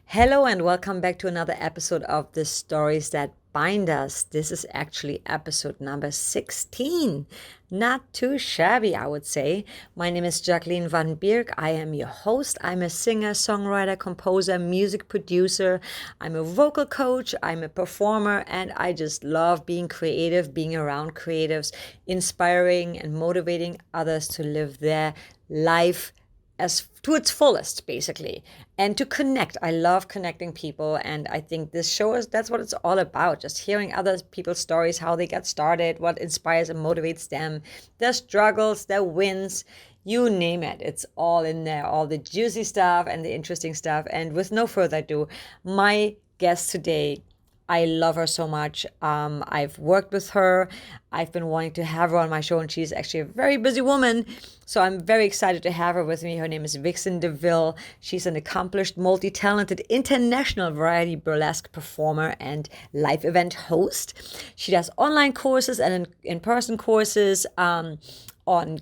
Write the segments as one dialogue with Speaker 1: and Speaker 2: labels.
Speaker 1: Hello and welcome back to another episode of The Stories That Bind Us. This is actually episode number 16. Not too shabby, I would say. My name is Jacqueline Van Bierk. I am your host. I'm a singer, songwriter, composer, music producer. I'm a vocal coach. I'm a performer, and I just love being creative, being around creatives, inspiring and motivating others to live their life as to its fullest, basically, and to connect. I love connecting people, and I think this show is that's what it's all about. Just hearing other people's stories, how they got started, what inspires and motivates them, their struggles, their wins, you name it. It's all in there, all the juicy stuff and the interesting stuff. And with no further ado, my guest today, I love her so much. I've worked with her. I've been wanting to have her on my show, and she's actually a very busy woman. So I'm very excited to have her with me. Her name is Vixen DeVille. She's an accomplished, multi-talented, international variety burlesque performer and live event host. She does online courses and in-person courses on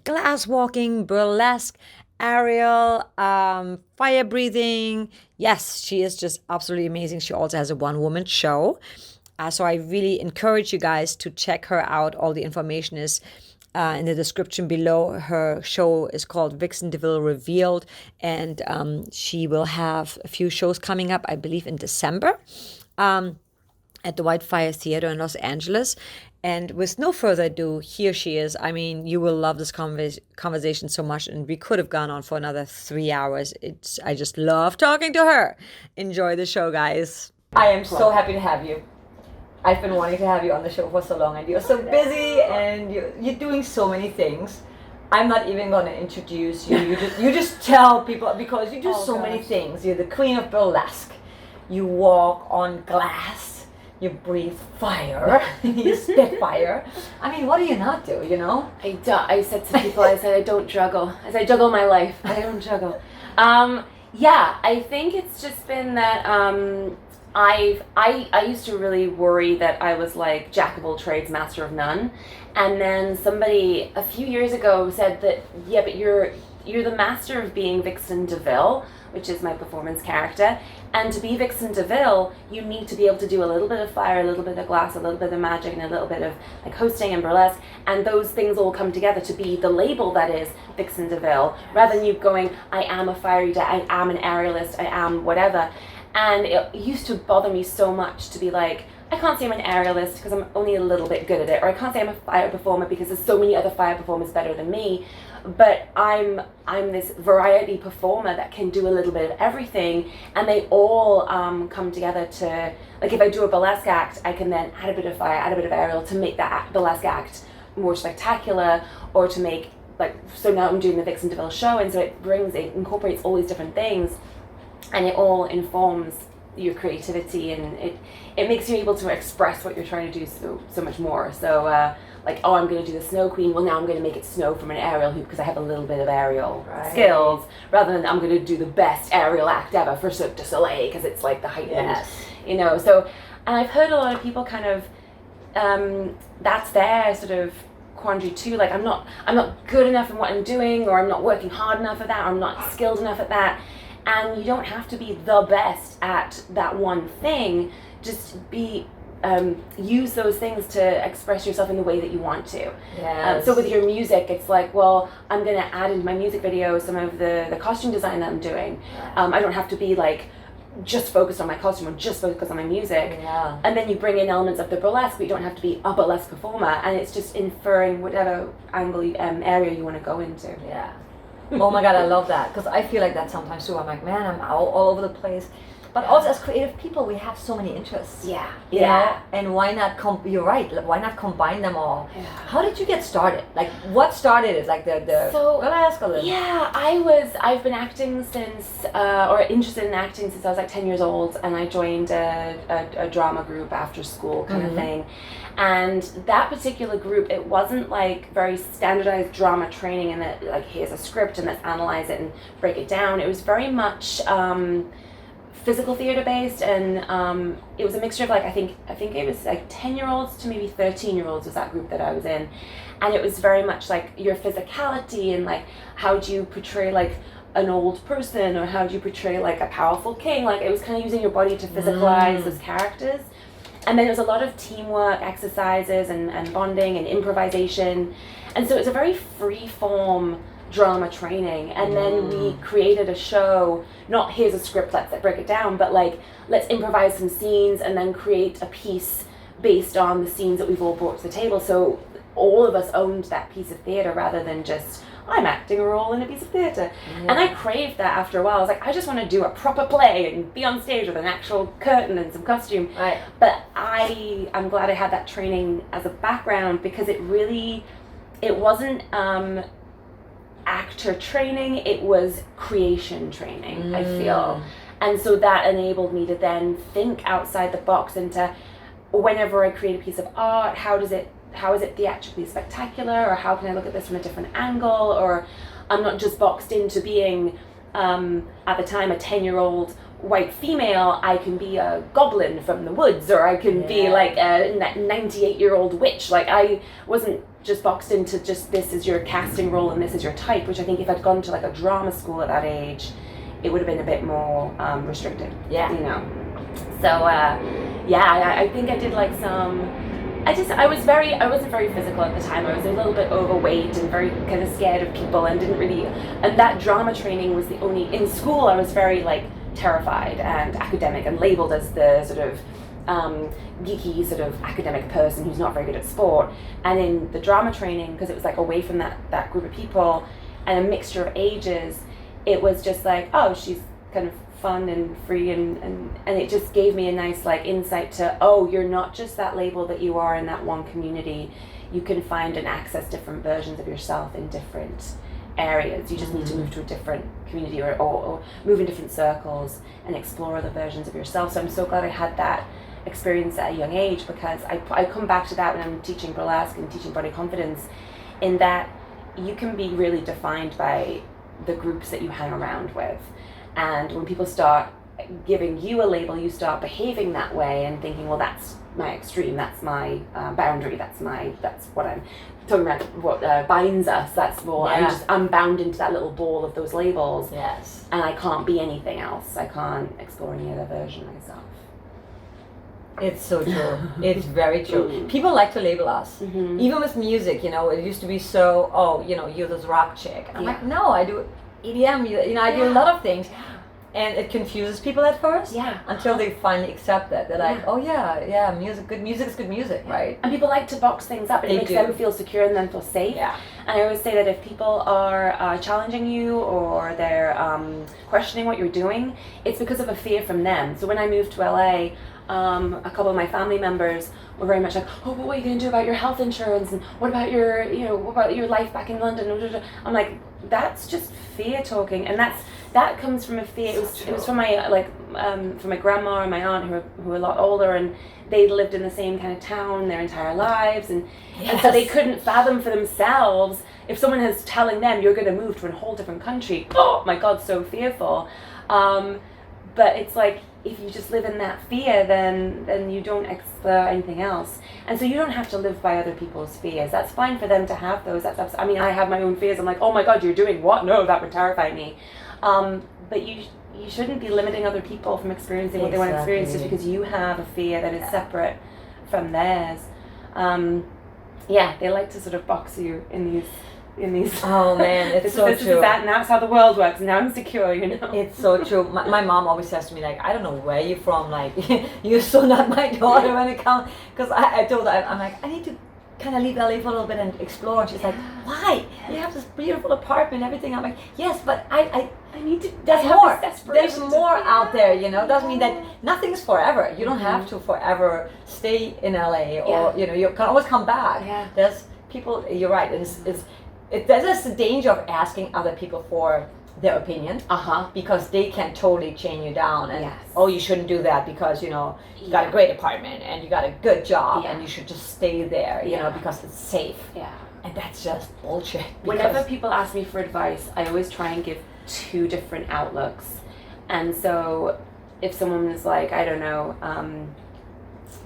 Speaker 1: glass walking, burlesque, aerial, fire breathing. Yes, she is just absolutely amazing. She also has a one-woman show. So I really encourage you guys to check her out. All the information is in the description below. Her show is called Vixen DeVille Revealed, and she will have a few shows coming up, I believe, in December at the Whitefire Theater in Los Angeles. And with no further ado, here she is. I mean, you will love this conversation so much, and we could have gone on for another 3 hours. I just love talking to her. Enjoy the show, guys. I am so happy to have you. I've been wanting to have you on the show for so long, and you're so busy, and you're doing so many things. I'm not even going to introduce you. You just tell people, because you do many things. You're the queen of burlesque. You walk on glass. You breathe fire. You spit fire. I mean, what do you not do, you know?
Speaker 2: I said to people, I said, I don't juggle. I said, I juggle my life. I don't juggle. Yeah, I think it's just been that I used to really worry that I was like jack of all trades, master of none. And then somebody a few years ago said that, yeah, but you're the master of being Vixen DeVille, which is my performance character. And to be Vixen DeVille, you need to be able to do a little bit of fire, a little bit of glass, a little bit of magic, and a little bit of like hosting and burlesque. And those things all come together to be the label that is Vixen DeVille, rather than you going, I am a fire eater, I am an aerialist, I am whatever. And it used to bother me so much to be like, I can't say I'm an aerialist because I'm only a little bit good at it, or I can't say I'm a fire performer because there's so many other fire performers better than me. But I'm this variety performer that can do a little bit of everything, and they all come together to, like, if I do a burlesque act, I can then add a bit of fire, add a bit of aerial to make that burlesque act more spectacular, or to make, like, so now I'm doing the Vixen DeVille show, and so it incorporates all these different things, and it all informs your creativity, and it makes you able to express what you're trying to do so much more. So like, oh, I'm going to do the Snow Queen. Well, now I'm going to make it snow from an aerial hoop because I have a little bit of aerial skills, rather than I'm going to do the best aerial act ever for Cirque du Soleil because it's like the heightened, you know. So, and I've heard a lot of people kind of, that's their sort of quandary too. Like, I'm not good enough in what I'm doing, or I'm not working hard enough at that, or I'm not skilled enough at that. And you don't have to be the best at that one thing. Just use those things to express yourself in the way that you want to.
Speaker 1: Yes.
Speaker 2: So with your music, it's like, well, I'm going to add into my music video some of the costume design that I'm doing. I don't have to be like just focused on my costume or just focused on my music.
Speaker 1: Yeah.
Speaker 2: And then you bring in elements of the burlesque, but you don't have to be a burlesque performer. And it's just inferring whatever angle, area you want to go into.
Speaker 1: Yeah. Oh my God, I love that, because I feel like that sometimes too. I'm like, man, I'm all over the place. But also as creative people, we have so many interests.
Speaker 2: Yeah.
Speaker 1: You know? And why not, you're right, why not combine them all?
Speaker 2: Yeah.
Speaker 1: How did you get started? Like, what started it? Like the burlesque or the...
Speaker 2: Yeah, I've been acting since, or interested in acting since I was like 10 years old, and I joined a drama group after school kind of thing. And that particular group, it wasn't like very standardized drama training and that like, here's a script and let's analyze it and break it down. It was very much physical theater based, and it was a mixture of like I think it was like 10-year-olds to maybe 13-year-olds was that group that I was in, and it was very much like your physicality and like how do you portray like an old person, or how do you portray like a powerful king? Like it was kind of using your body to physicalize those characters. And then there was a lot of teamwork exercises and bonding and improvisation. And so it's a very free form drama training. And then we created a show, not here's a script, let's break it down, but like let's improvise some scenes and then create a piece based on the scenes that we've all brought to the table. So all of us owned that piece of theater rather than just I'm acting a role in a piece of theatre. And I craved that after a while. I was like, I just want to do a proper play and be on stage with an actual curtain and some costume.
Speaker 1: Right.
Speaker 2: But I'm glad I had that training as a background, because it wasn't actor training, it was creation training, I feel. And so that enabled me to then think outside the box into, whenever I create a piece of art, how is it theatrically spectacular, or how can I look at this from a different angle, or I'm not just boxed into being at the time a 10-year-old white female. I can be a goblin from the woods, or I can be like a 98-year-old witch. Like I wasn't just boxed into just this is your casting role and this is your type, which I think if I'd gone to like a drama school at that age, it would have been a bit more restricted.
Speaker 1: Yeah.
Speaker 2: You know. So I think I did like some. I wasn't very physical at the time. I was a little bit overweight and very kind of scared of people, and and that drama training was the only, in school I was very like terrified and academic and labeled as the sort of geeky sort of academic person who's not very good at sport. And in the drama training, because it was like away from that group of people and a mixture of ages, it was just like, oh, she's kind of fun and free, and it just gave me a nice like insight to, oh, you're not just that label that you are in that one community. You can find and access different versions of yourself in different areas. You just need to move to a different community or move in different circles and explore other versions of yourself. So I'm so glad I had that experience at a young age, because I come back to that when I'm teaching burlesque and teaching body confidence, in that you can be really defined by the groups that you hang around with. And when people start giving you a label, you start behaving that way and thinking, well, that's my extreme, that's my boundary, that's what I'm talking about, what binds us. That's more, I'm bound into that little ball of those labels.
Speaker 1: Yes.
Speaker 2: And I can't be anything else. I can't explore any other version of myself.
Speaker 1: It's so true. It's very true. People like to label us. Even with music, it used to be so, you're this rock chick. I'm like, no, I do EDM, I do a lot of things. And it confuses people at first. Yeah. Until they finally accept that. They're like, oh yeah, music, good music is good music, right?
Speaker 2: And people like to box things up, and it makes them feel secure and them feel safe. Yeah. And I always say that if people are challenging you, or they're questioning what you're doing, it's because of a fear from them. So when I moved to LA, a couple of my family members were very much like, oh, but what are you going to do about your health insurance, and what about your life back in London? I'm like, that's just fear talking, and that comes from a fear. It was from my from my grandma and my aunt who were a lot older, and they lived in the same kind of town their entire lives, and so they couldn't fathom for themselves if someone is telling them you're going to move to a whole different country. Oh my God, so fearful. But it's like, if you just live in that fear, then you don't explore anything else. And so you don't have to live by other people's fears. That's fine for them to have those. I mean, I have my own fears. I'm like, oh my God, you're doing what? No, that would terrify me. But you shouldn't be limiting other people from experiencing what they want to experience just because you have a fear that is separate from theirs. They like to sort of box you in these.
Speaker 1: Oh man, it's so true.
Speaker 2: This is that, and that's how the world works. And now I'm secure,
Speaker 1: It's so true. My mom always says to me, like, I don't know where you're from. Like, you're so not my daughter when it comes. Because I told her, I'm like, I need to kind of leave LA for a little bit and explore. And she's like, why? You have this beautiful apartment and everything. I'm like, yes, but I need to. There's more. There's more out there. Doesn't mean that nothing's forever. You don't have to forever stay in LA, or you can always come back. Yeah. There's people. You're right. There's the danger of asking other people for their opinion, because they can totally chain you down, and you shouldn't do that because you got a great apartment and you got a good job and you should just stay there, because it's safe. Yeah, and that's just bullshit.
Speaker 2: Whenever people ask me for advice, I always try and give two different outlooks. And so, if someone is like, I don't know,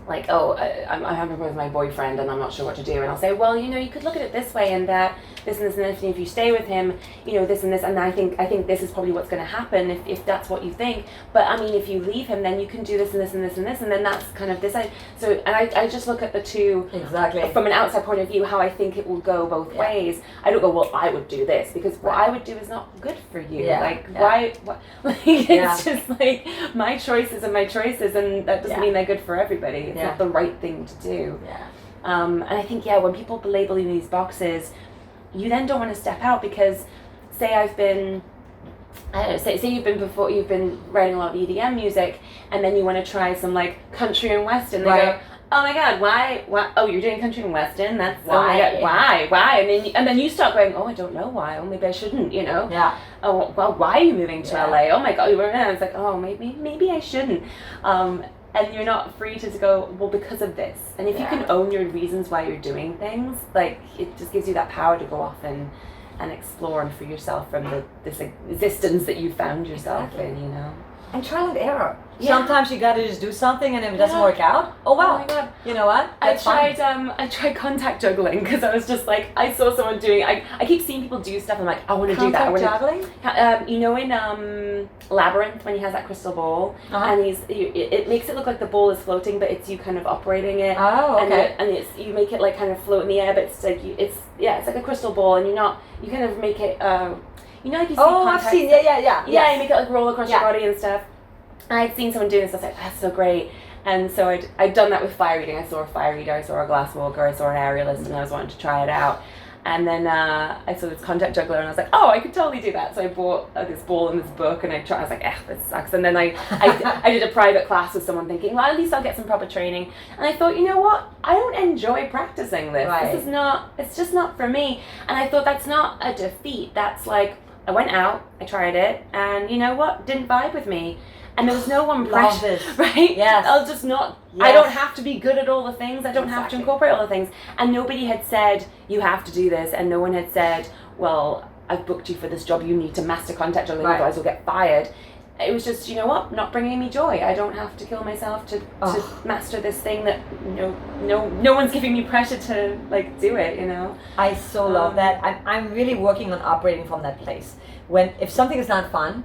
Speaker 2: like, oh, I'm having with my boyfriend and I'm not sure what to do, and I'll say, well, you know, you could look at it this way and that, this and this and this, and if you stay with him, you know, this and this, and I think this is probably what's going to happen if that's what you think. But I mean, if you leave him, then you can do this and this and this and this, and then that's kind of this. I just look at the two
Speaker 1: exactly
Speaker 2: from an outside point of view, how I think it will go both ways. I don't go, well, I would do this because what I would do is not good for you. Why? Like, it's just like my choices are my choices, and that doesn't mean they're good for everybody. It's not the right thing to do. And I think when people label you in these boxes, you then don't want to step out, because say I've been, I don't know, say you've been writing a lot of EDM music, and then you want to try some like country and western. They go, oh my God, why? Oh, you're doing country and western? That's why. Oh my God, why? And then you start going, oh, I don't know why. Oh, maybe I shouldn't. You know. Yeah. Oh well, why are you moving to LA? Oh my God, you were there. It's like, oh, maybe I shouldn't. And you're not free to go, well, because of this. And if you can own your reasons why you're doing things, like, it just gives you that power to go off and explore and free yourself from this existence that you found yourself in, you know.
Speaker 1: And trial and error. Sometimes you gotta just do something, and if it doesn't work out, oh well. Oh my God. You know what?
Speaker 2: I tried contact juggling, because I was just like, I saw someone doing. I keep seeing people do stuff. I'm like, I want to do that.
Speaker 1: Contact juggling.
Speaker 2: You know, in Labyrinth, when he has that crystal ball, and it makes it look like the ball is floating, but it's you kind of operating it.
Speaker 1: Oh, okay.
Speaker 2: And you make it like kind of float in the air, but it's like it's like a crystal ball, and you kind of make it. You know, like you see.
Speaker 1: Oh, I've seen. Yeah.
Speaker 2: Yeah, you make it like roll across your body and stuff. And I'd seen someone doing this, I was like, that's so great. And so I'd done that with fire reading. I saw a fire reader, I saw a glass walker, I saw an aerialist, and I was wanting to try it out. And then I saw this contact juggler, and I was like, oh, I could totally do that. So I bought this ball and this book, and I was like, this sucks. And then I did a private class with someone, thinking, well, at least I'll get some proper training. And I thought, you know what? I don't enjoy practicing this. Right. It's just not for me. And I thought, that's not a defeat. That's like, I went out, I tried it, and you know what? Didn't vibe with me. And there was no one pressure, right?
Speaker 1: Yes.
Speaker 2: I'll just not, I don't have to be good at all the things. I don't have to incorporate all the things. And nobody had said, you have to do this. And no one had said, well, I've booked you for this job. You need to master contact juggling, otherwise you'll get fired. It was just, you know what, not bringing me joy. I don't have to kill myself to master this thing that, no one's giving me pressure to, like, do it, you know?
Speaker 1: I so love that. I'm really working on operating from that place. If something is not fun,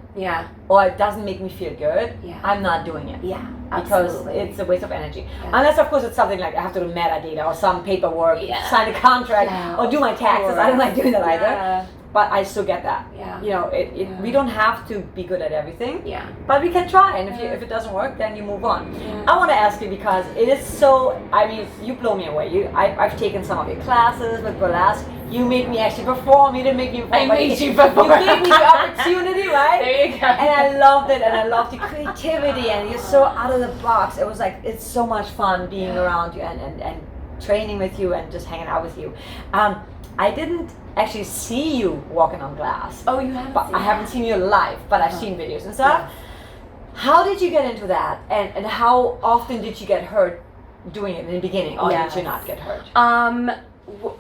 Speaker 1: or it doesn't make me feel good, I'm not doing it.
Speaker 2: Yeah,
Speaker 1: because it's a waste of energy. Yeah. Unless, of course, it's something like I have to do metadata or some paperwork, sign a contract, or do my taxes. I don't like doing that either. But I still get that. Yeah. You know, we don't have to be good at everything. Yeah. But we can try, and if it doesn't work, then you move on. Yeah. I want to ask you, because it is so. I mean, you blow me away. I've taken some of your classes with burlesque. You made me actually perform. You didn't make me perform.
Speaker 2: I made you perform.
Speaker 1: You gave me the opportunity, right?
Speaker 2: There you go.
Speaker 1: And I loved it, and I loved the creativity, and you're so out of the box. It was like, it's so much fun being around you and training with you and just hanging out with you. I didn't actually see you walking on glass.
Speaker 2: Oh, you haven't?
Speaker 1: I haven't seen you live, but I've seen videos and stuff. Yeah. How did you get into that, and how often did you get hurt doing it in the beginning, or did you not get hurt?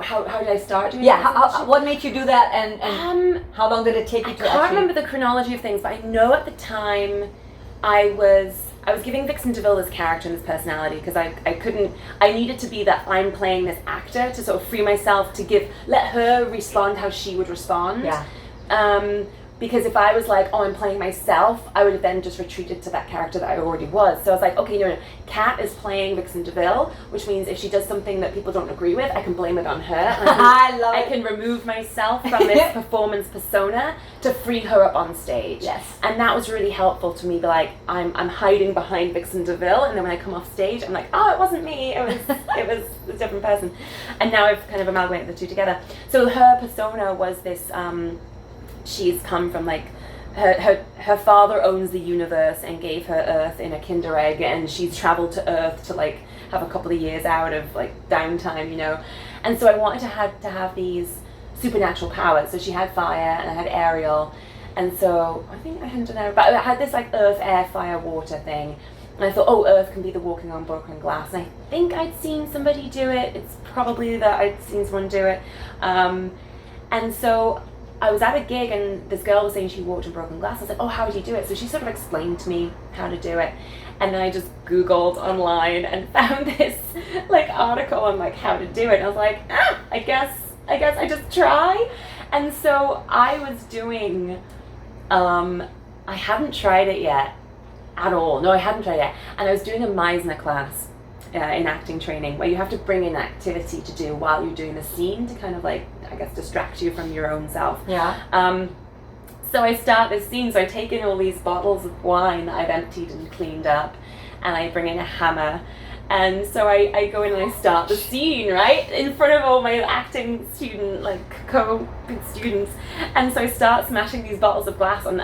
Speaker 2: How did I start doing it?
Speaker 1: Yeah, what made you do that, and how long did it take you to
Speaker 2: I can't remember the chronology of things, but I know at the time I was giving Vixen DeVille this character and this personality, because I needed to be that I'm playing this actor to sort of free myself to let her respond how she would respond. Yeah. Because if I was like, oh, I'm playing myself, I would have then just retreated to that character that I already was. So I was like, okay, no, Kat is playing Vixen DeVille, which means if she does something that people don't agree with, I can blame it on her. I can remove myself from this performance persona to free her up on stage.
Speaker 1: Yes.
Speaker 2: And that was really helpful to me. Like, I'm hiding behind Vixen DeVille, and then when I come off stage, I'm like, oh, it wasn't me. It was a different person. And now I've kind of amalgamated the two together. So her persona was this. She's come from like her father owns the universe and gave her Earth in a Kinder Egg, and she's traveled to Earth to like have a couple of years out of like downtime, you know. And so I wanted to have these supernatural powers. So she had fire and I had aerial, and so I think I hadn't done that, but I had this like Earth, air, fire, water thing. And I thought, oh, Earth can be the walking on broken glass. And I think I'd seen somebody do it. It's probably that I'd seen someone do it. And so I was at a gig, and this girl was saying she walked on broken glass. I was like, oh, how did you do it? So she sort of explained to me how to do it. And then I just Googled online and found this like article on like how to do it. And I was like, I guess I just try. And so I was doing, I hadn't tried it yet at all. No, I hadn't tried it yet. And I was doing a Meisner class in acting training where you have to bring in activity to do while you're doing the scene to kind of like, I guess, distract you from your own self.
Speaker 1: Yeah.
Speaker 2: So I start this scene, so I take in all these bottles of wine that I've emptied and cleaned up, and I bring in a hammer, and so I go in and I start the scene, right, in front of all my acting student, like co-students, and so I start smashing these bottles of glass, and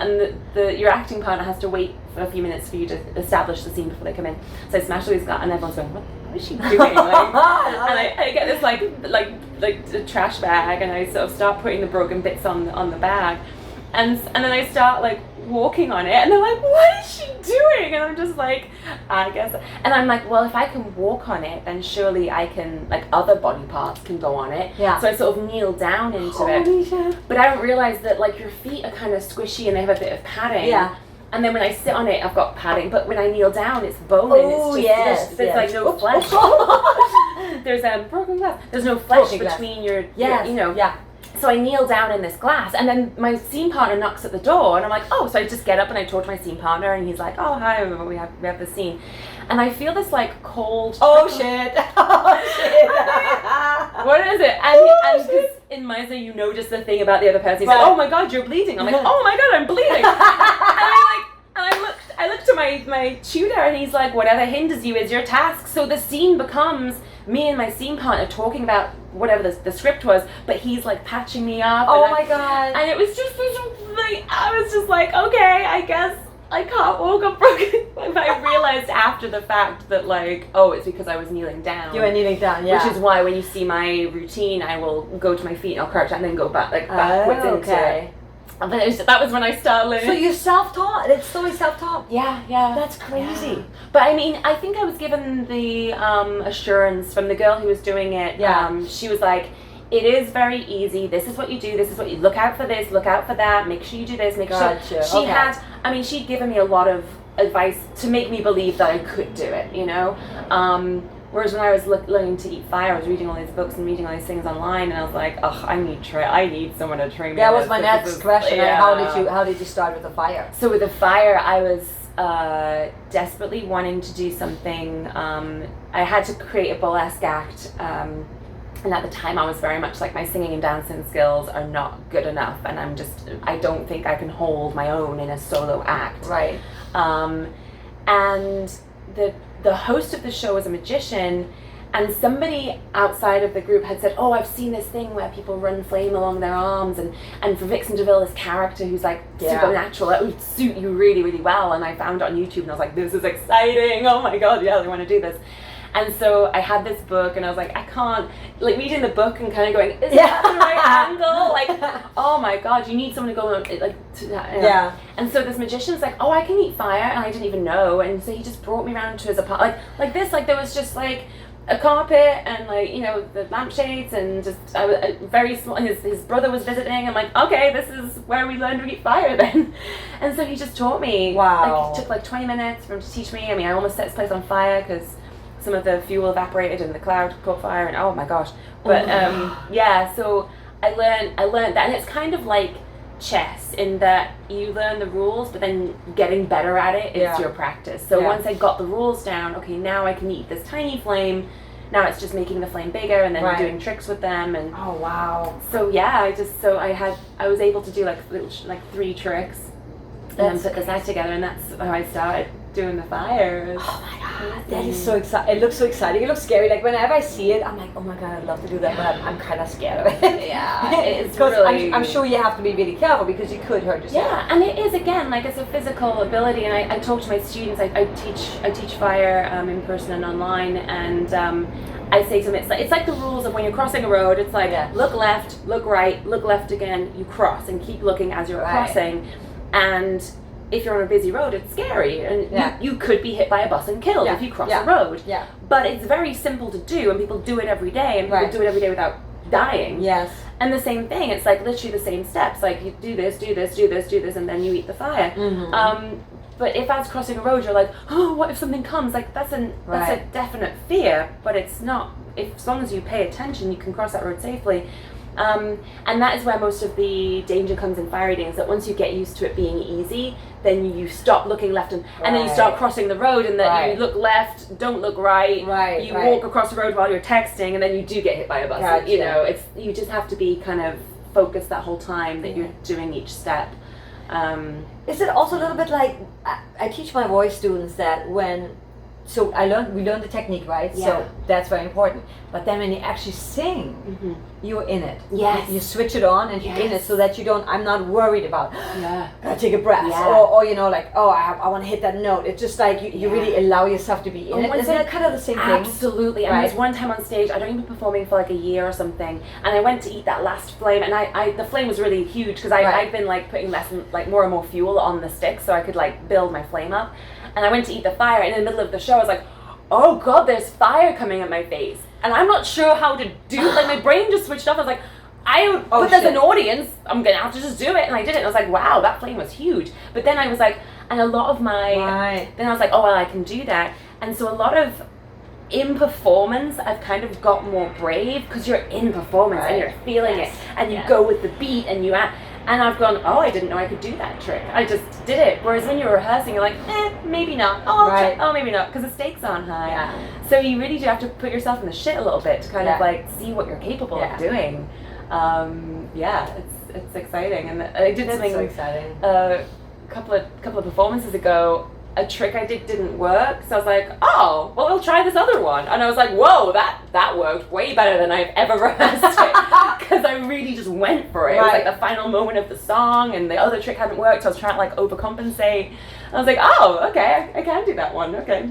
Speaker 2: your acting partner has to wait for a few minutes for you to establish the scene before they come in. So I smash all these glass, and everyone's going, what is she doing? Like, and I get this like a trash bag, and I sort of start putting the broken bits on the bag. And then I start like walking on it, and they're like, what is she doing? And I'm just like, I guess. And I'm like, well, if I can walk on it, then surely I can, like, other body parts can go on it.
Speaker 1: Yeah.
Speaker 2: So I sort of kneel down into it. But I don't realize that like your feet are kind of squishy and they have a bit of padding.
Speaker 1: Yeah.
Speaker 2: And then when I sit on it, I've got padding, but when I kneel down, it's bone, and it's just, there's like no flesh. There's broken glass. There's no flesh between your you know.
Speaker 1: Yeah.
Speaker 2: So I kneel down in this glass, and then my scene partner knocks at the door, and I'm like, oh, so I just get up and I talk to my scene partner, and he's like, oh, hi, we have the scene. And I feel this like cold...
Speaker 1: Oh shit!
Speaker 2: What is it? And because in Meisner you notice the thing about the other person. He's like, oh my god, you're bleeding. I'm like, oh my god, I'm bleeding. And I look to my tutor, and he's like, whatever hinders you is your task. So the scene becomes me and my scene partner talking about whatever the script was, but he's like patching me up.
Speaker 1: Oh my god.
Speaker 2: And it was just like, I was just like, okay, I guess I can't walk up broken. But I realized after the fact that like, oh, it's because I was kneeling down.
Speaker 1: You were kneeling down, yeah.
Speaker 2: Which is why when you see my routine, I will go to my feet and I'll crouch and then go backwards into it. And then that was when I started learning.
Speaker 1: So you're self-taught? It's totally self-taught?
Speaker 2: Yeah.
Speaker 1: That's crazy.
Speaker 2: Yeah. But I mean, I think I was given the assurance from the girl who was doing it.
Speaker 1: Yeah.
Speaker 2: She was like, it is very easy. This is what you do. This is what you look out for. This, look out for that. Make sure you do this. Make sure. She had. I mean, she'd given me a lot of advice to make me believe that I could do it. You know. Whereas when I was learning to eat fire, I was reading all these books and reading all these things online, and I was like, "Ugh, I need someone to train me."
Speaker 1: That was my next question.
Speaker 2: Yeah.
Speaker 1: How did you start with the fire?
Speaker 2: So with the fire, I was desperately wanting to do something. I had to create a burlesque act, and at the time, I was very much like my singing and dancing skills are not good enough, and I don't think I can hold my own in a solo act.
Speaker 1: Right.
Speaker 2: And the host of the show was a magician, and somebody outside of the group had said, oh, I've seen this thing where people run flame along their arms, and for Vixen DeVille, this character who's like supernatural, that would suit you really, really well. And I found it on YouTube, and I was like, this is exciting, oh my god, yeah, I want to do this. And so I had this book, and I was like, I can't, like reading the book and kind of going, is that the right angle? Like, oh my god, you need someone to go on, like, to that.
Speaker 1: Yeah.
Speaker 2: And so this magician's like, oh, I can eat fire, and I didn't even know. And so he just brought me around to his apartment, like this, like there was just like a carpet and like, you know, the lampshades, and just very small. His brother was visiting. I'm like, okay, this is where we learned to eat fire then. And so he just taught me.
Speaker 1: Wow.
Speaker 2: Like, it took like 20 minutes for him to teach me. I mean, I almost set this place on fire because some of the fuel evaporated and the cloud caught fire, and oh my gosh. But yeah, so I learned that, and it's kind of like chess in that you learn the rules, but then getting better at it is your practice. So once I got the rules down, okay, now I can eat this tiny flame. Now it's just making the flame bigger and then doing tricks with them. And
Speaker 1: oh wow.
Speaker 2: So yeah, I was able to do like 3 tricks and then put this act together, and that's how I started doing the fire.
Speaker 1: Oh my god, that is so exciting. It looks so exciting. It looks scary. Like whenever I see it, I'm like, oh my god, I'd love to do that, but I'm kind of scared of it.
Speaker 2: Yeah, it's
Speaker 1: because
Speaker 2: really...
Speaker 1: I'm sure you have to be really careful because you could hurt yourself.
Speaker 2: Yeah, and it is, again, like it's a physical ability, and I talk to my students. I teach fire in person and online, and I say to them, it's like the rules of when you're crossing a road. It's like look left, look right, look left again. You cross and keep looking as you're crossing, and if you're on a busy road, it's scary, and you could be hit by a bus and killed if you cross a road. Yeah. But it's very simple to do, and people do it every day, and people do it every day without dying. Yes. And the same thing, it's like literally the same steps. Like you do this, do this, do this, do this, and then you eat the fire. Mm-hmm. But if as crossing a road, you're like, oh, what if something comes? Like that's a definite fear, but it's not. If as long as you pay attention, you can cross that road safely. And that is where most of the danger comes in fire eating, is that once you get used to it being easy, then you stop looking left and then you start crossing the road, and then you look left, don't look right, you walk across the road while you're texting, and then you do get hit by a bus.
Speaker 1: Gotcha.
Speaker 2: You know, you just have to be kind of focused that whole time that you're doing each step.
Speaker 1: Is it also a little bit like, I teach my voice students that so we learn the technique, right?
Speaker 2: Yeah.
Speaker 1: So that's very important. But then when you actually sing, you're in it.
Speaker 2: Yes.
Speaker 1: You switch it on and you're in it, so that I'm not worried about, gotta take a breath.
Speaker 2: Yeah.
Speaker 1: Or you know, like, oh, I want to hit that note. It's just like, you really allow yourself to be in it. Isn't it kind of the same thing?
Speaker 2: Absolutely. And there's one time on stage, I'd only been performing for like a year or something, and I went to eat that last flame, and the flame was really huge, because I've been like putting more and more fuel on the stick, so I could like build my flame up. And I went to eat the fire, and in the middle of the show I was like, oh god, there's fire coming at my face, and I'm not sure how to do it. Like my brain just switched off. I was like, but there's an audience, I'm gonna have to just do it. And I did it, and I was like, wow, that flame was huge. But then I was like, and a lot of my then I was like, oh well, I can do that. And so a lot of in performance, I've kind of got more brave, because you're in performance and you're feeling it, and you go with the beat, and you act. And I've gone, oh, I didn't know I could do that trick. I just did it. Whereas when you're rehearsing, you're like, maybe not. Oh, maybe not, because the stakes aren't high. Yeah. So you really do have to put yourself in the shit a little bit to kind of like see what you're capable of doing. It's exciting. And I did something
Speaker 1: so exciting.
Speaker 2: A couple of performances ago. A trick I did didn't work, so I was like, oh, well, we'll try this other one. And I was like, whoa, that worked way better than I've ever rehearsed it, because I really just went for it. It was like the final moment of the song, and the other trick hadn't worked, so I was trying to like overcompensate. I was like, oh, okay, I can do that one. Okay,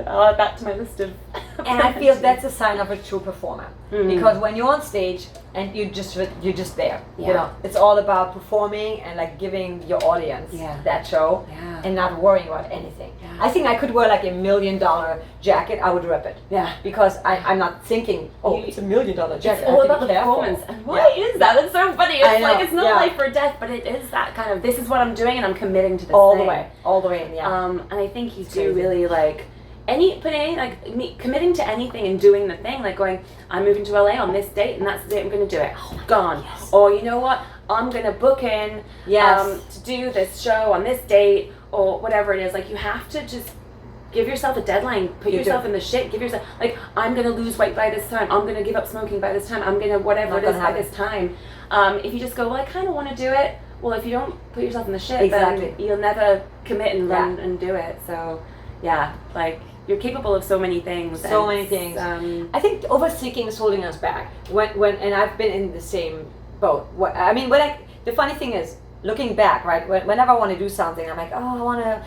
Speaker 2: I'll add that to my list of.
Speaker 1: And I feel that's a sign of a true performer, because when you're on stage and you're just there, you know, it's all about performing and like giving your audience that show, and not worrying about anything. I think I could wear like $1 million jacket, I would rip it. Because I'm not thinking, oh, it's $1 million jacket.
Speaker 2: It's all about the performance. And why is that? It's so funny. It's like, it's not life or death, but it is that kind of, this is what I'm doing, and I'm committing to this
Speaker 1: all
Speaker 2: thing.
Speaker 1: All the way in,
Speaker 2: and I think you do really like committing to anything and doing the thing, like going, I'm moving to LA on this date, and that's the date I'm going to do it. Gone. Or you know what? I'm going to book in to do this show on this date, or whatever it is. Like, you have to just give yourself a deadline, put yourself in the shit, give yourself, like, I'm going to lose weight by this time, I'm going to give up smoking by this time, I'm going to whatever it is by this time. If you just go, well, I kind of want to do it, well, if you don't put yourself in the shit, then you'll never commit and run and do it. So, like, you're capable of so many things.
Speaker 1: Many things. I think overseeking is holding us back. And I've been in the same boat. The funny thing is, looking back, right? Whenever I want to do something, I'm like, oh, I want to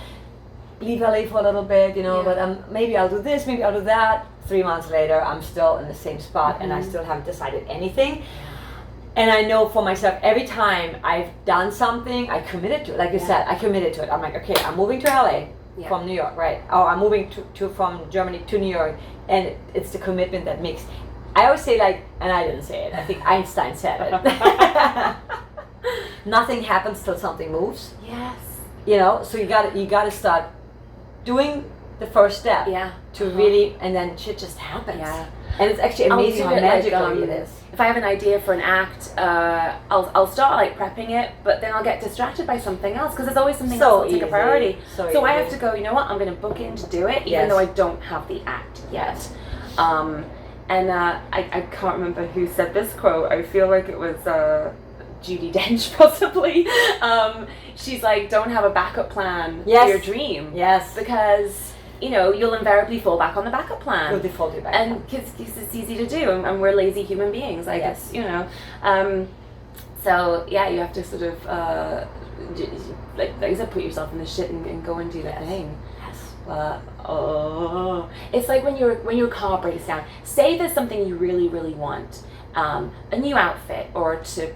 Speaker 1: leave LA for a little bit, you know. But maybe I'll do this, maybe I'll do that. 3 months later, I'm still in the same spot, and I still haven't decided anything. And I know for myself, every time I've done something, I committed to it. Like you said, I committed to it. I'm like, okay, I'm moving to LA. From New York, right? Or I'm moving from Germany to New York, and it's the commitment that makes. I always say, like, and I didn't say it, I think Einstein said it. Nothing happens till something moves.
Speaker 2: Yes.
Speaker 1: You know, so you gotta start doing the first step. To really, and then shit just happens. And it's actually amazing how magical it is.
Speaker 2: If I have an idea for an act, I'll start like prepping it, but then I'll get distracted by something else, because there's always something else that's like a priority. So I have to go, you know what, I'm going to book in to do it, even though I don't have the act yet. I can't remember who said this quote. I feel like it was Judi Dench, possibly. She's like, don't have a backup plan for your dream. Because, you know, you'll invariably fall back on the backup plan.
Speaker 1: You'll default to backup.
Speaker 2: And because it's easy to do, and we're lazy human beings. Like, it's, you know. So, you have to sort of, like you said, put yourself in the shit and go and do the thing. But, it's like when your car breaks down. Say there's something you really, really want. A new outfit, or to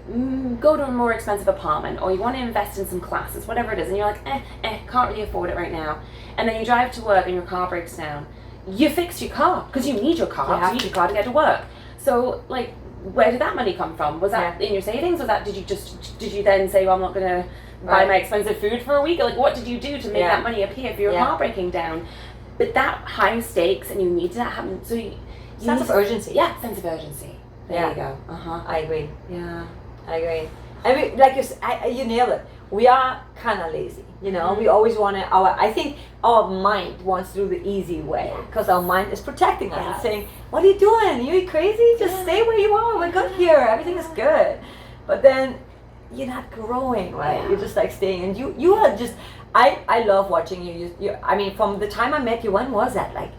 Speaker 2: go to a more expensive apartment, or you want to invest in some classes, whatever it is, and you're like, can't really afford it right now. And then you drive to work and your car breaks down. You fix your car, because you need your car. You need your car to get to work. So, like, where did that money come from? Was that in your savings? Was that, did you then say, well, I'm not going to buy my expensive food for a week? Like, what did you do to make that money appear if your heart breaking down? But that high stakes, and you need that happen. So you
Speaker 1: sense of urgency.
Speaker 2: Yeah, sense of urgency. There you go.
Speaker 1: I agree.
Speaker 2: Yeah,
Speaker 1: I agree. I mean, like you nailed it. We are kind of lazy, you know. We always want to. I think our mind wants to do the easy way because our mind is protecting us and saying, "What are you doing? You crazy? Just stay where you are. We're good here. Everything is good." But then you're not growing, right? You're just like staying, and you are just. I love watching you. I mean, from the time I met you, when was that? Like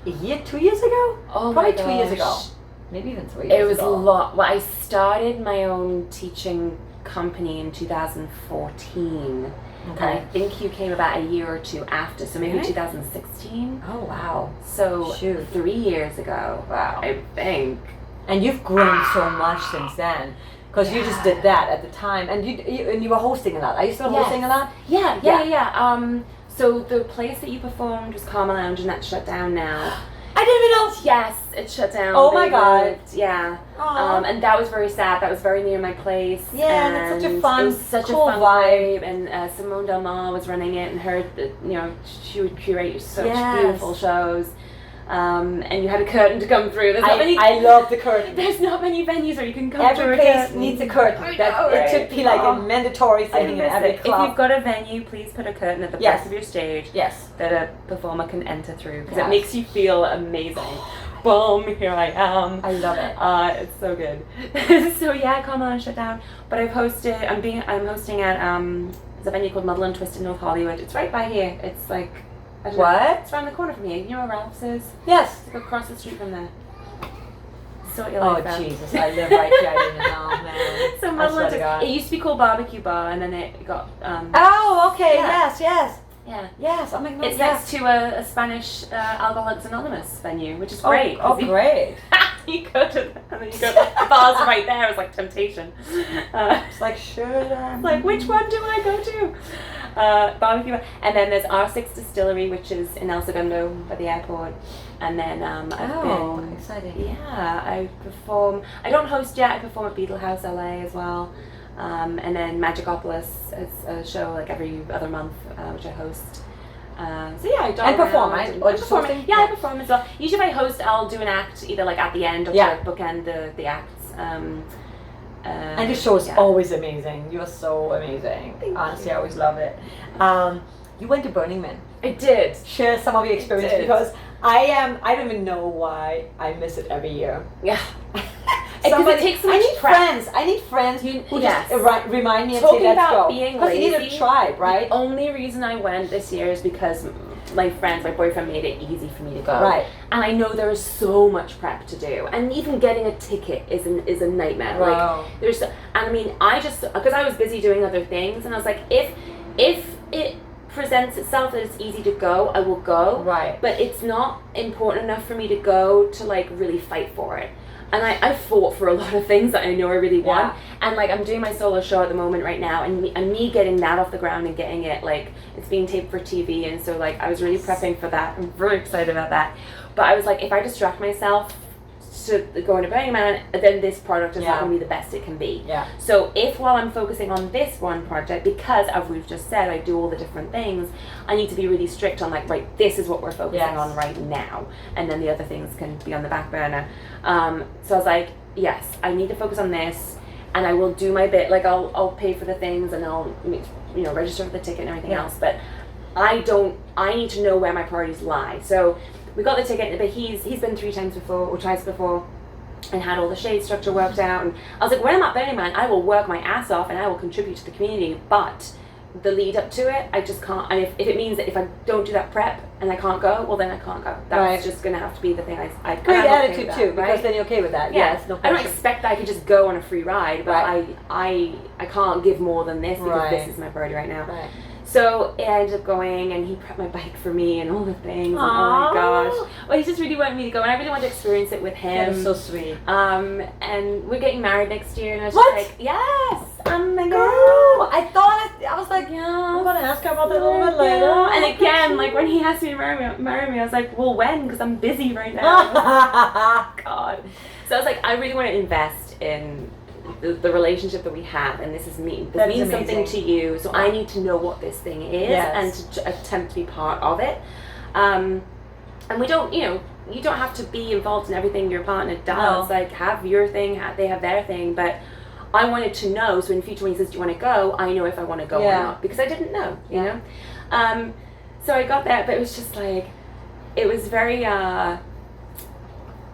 Speaker 1: a year, 2 years ago?
Speaker 2: Oh,
Speaker 1: probably
Speaker 2: my
Speaker 1: 2 years
Speaker 2: gosh.
Speaker 1: ago. Maybe even 3 years ago.
Speaker 2: It was a lot. Well, I started my own teaching company in 2014. And I think you came about a year or two after, so maybe 2016.
Speaker 1: Oh, wow.
Speaker 2: So 3 years ago, I think.
Speaker 1: And you've grown so much since then. Because you just did that at the time, and you were hosting a lot. Are you still hosting a lot?
Speaker 2: Yeah. So the place that you performed was Karma Lounge, and that's shut down now.
Speaker 1: I didn't even know.
Speaker 2: Yes, it's shut down.
Speaker 1: Oh my God.
Speaker 2: Moved. Yeah. And that was very sad. That was very near my place.
Speaker 1: Yeah, and that's such a fun,
Speaker 2: it was such
Speaker 1: cool
Speaker 2: a fun vibe. And Simone Del Mar was running it, and her, she would curate such beautiful shows. And you had a curtain to come through.
Speaker 1: I love the curtain.
Speaker 2: There's not many venues where you can come
Speaker 1: every
Speaker 2: through.
Speaker 1: Every place needs a curtain. It should be like a mandatory thing in every club.
Speaker 2: If you've got a venue, please put a curtain at the back of your stage that a performer can enter through, because it makes you feel amazing. Boom, here I am.
Speaker 1: I love it.
Speaker 2: It's so good. So Carmel shut down. But I'm hosting at there's a venue called Muddle and Twist in North Hollywood. It's right by here. It's like
Speaker 1: what?
Speaker 2: It's around the corner from here. You know where Ralph's is?
Speaker 1: Yes.
Speaker 2: It's like across the street from there. So
Speaker 1: Jesus, I live right here. I didn't know, man.
Speaker 2: So Muddle and Twist. It used to be called Barbecue Bar, and then it got.
Speaker 1: Oh, okay. Yes.
Speaker 2: Yeah.
Speaker 1: Yes, I'm
Speaker 2: It's next to a Spanish Alcoholics Anonymous venue, which is great.
Speaker 1: Great.
Speaker 2: You go to and then you go. The bar's right there. It's like temptation.
Speaker 1: It's like
Speaker 2: like, which one do I go to? Barbecue bar. And then there's R6 Distillery, which is in El Segundo by the airport. And then I've been
Speaker 1: exciting.
Speaker 2: Yeah, I perform. I don't host yet. I perform at Beetle House LA as well. And then Magicopolis is a show like every other month, which I host. I
Speaker 1: perform, right? Or just hosting?
Speaker 2: Yeah, I perform as well. Usually if I host, I'll do an act either like at the end or to like bookend the acts.
Speaker 1: And the show is always amazing. You're so amazing. Honestly, I always love it. You went to Burning Man.
Speaker 2: I did.
Speaker 1: Share some of your experience because I don't even know why I miss it every year.
Speaker 2: Yeah. Because it takes so much prep.
Speaker 1: I need friends who just remind me and
Speaker 2: Talking
Speaker 1: say, let's
Speaker 2: about
Speaker 1: go.
Speaker 2: Being
Speaker 1: because
Speaker 2: lazy,
Speaker 1: you need a tribe, right?
Speaker 2: The only reason I went this year is because my boyfriend made it easy for me to go.
Speaker 1: Right.
Speaker 2: And I know there is so much prep to do. And even getting a ticket is a nightmare.
Speaker 1: Wow.
Speaker 2: Because I was busy doing other things, and I was like, if it presents itself that it's easy to go, I will go.
Speaker 1: Right.
Speaker 2: But it's not important enough for me to go to like really fight for it. And I fought for a lot of things that I know I really want. And like I'm doing my solo show at the moment right now, and me getting that off the ground and getting it, like it's being taped for TV, and so like I was really prepping for that. I'm very excited about that. But I was like, if I distract myself to going to Burning Man, then this product is not going to be the best it can be.
Speaker 1: Yeah.
Speaker 2: So if while I'm focusing on this one project, because as we've just said, I do all the different things, I need to be really strict on like, right, this is what we're focusing on right now, and then the other things can be on the back burner. So I was like, yes, I need to focus on this, and I will do my bit. Like I'll pay for the things, and I'll register for the ticket and everything else. But I need to know where my priorities lie. So we got the ticket, but he's been twice before, and had all the shade structure worked out. And I was like, when I'm at Burning Man, I will work my ass off and I will contribute to the community. But the lead up to it, I just can't. And if it means that if I don't do that prep and I can't go, well then I can't go. That's just going to have to be the thing. I
Speaker 1: great attitude too, because then you're okay with that.
Speaker 2: Yeah.
Speaker 1: Yes, no
Speaker 2: I don't expect that I could just go on a free ride, but I can't give more than this because this is my priority right now.
Speaker 1: Right.
Speaker 2: So I ended up going, and he prepped my bike for me and all the things. And oh my gosh! Well, he just really wanted me to go, and I really wanted to experience it with him.
Speaker 1: That is so sweet.
Speaker 2: And we're getting married next year, and I was
Speaker 1: what?
Speaker 2: just like, yes, I'm the girl.
Speaker 1: I was like, I'm gonna ask her about that a little bit later.
Speaker 2: And again, like when he asked me to marry me, I was like, well, when? Because I'm busy right now. God. So I was like, I really want to invest invest in the relationship that we have, and this means something to you, so I need to know what this thing is and to attempt to be part of it. And we don't, you don't have to be involved in everything your partner does. Like, have your thing, they have their thing, but I wanted to know, so in future when he says, do you want to go, I know if I want to go or not, because I didn't know, you know. So I got there, but it was just like, it was very,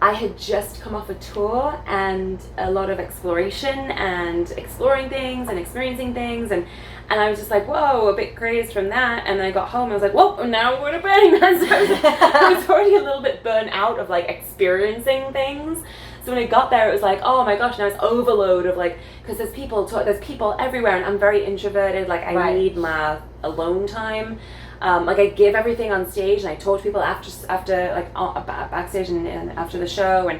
Speaker 2: I had just come off a tour and a lot of exploration and exploring things and experiencing things, and I was just like, whoa, a bit crazed from that. And then I got home, I was like, whoa, now I'm going to Burning Man. So I was already a little bit burnt out of like experiencing things. So when I got there, it was like, oh my gosh, now it's overload of like, because there's people everywhere, and I'm very introverted. Like, I need my alone time. Like, I give everything on stage, and I talk to people after like backstage and after the show,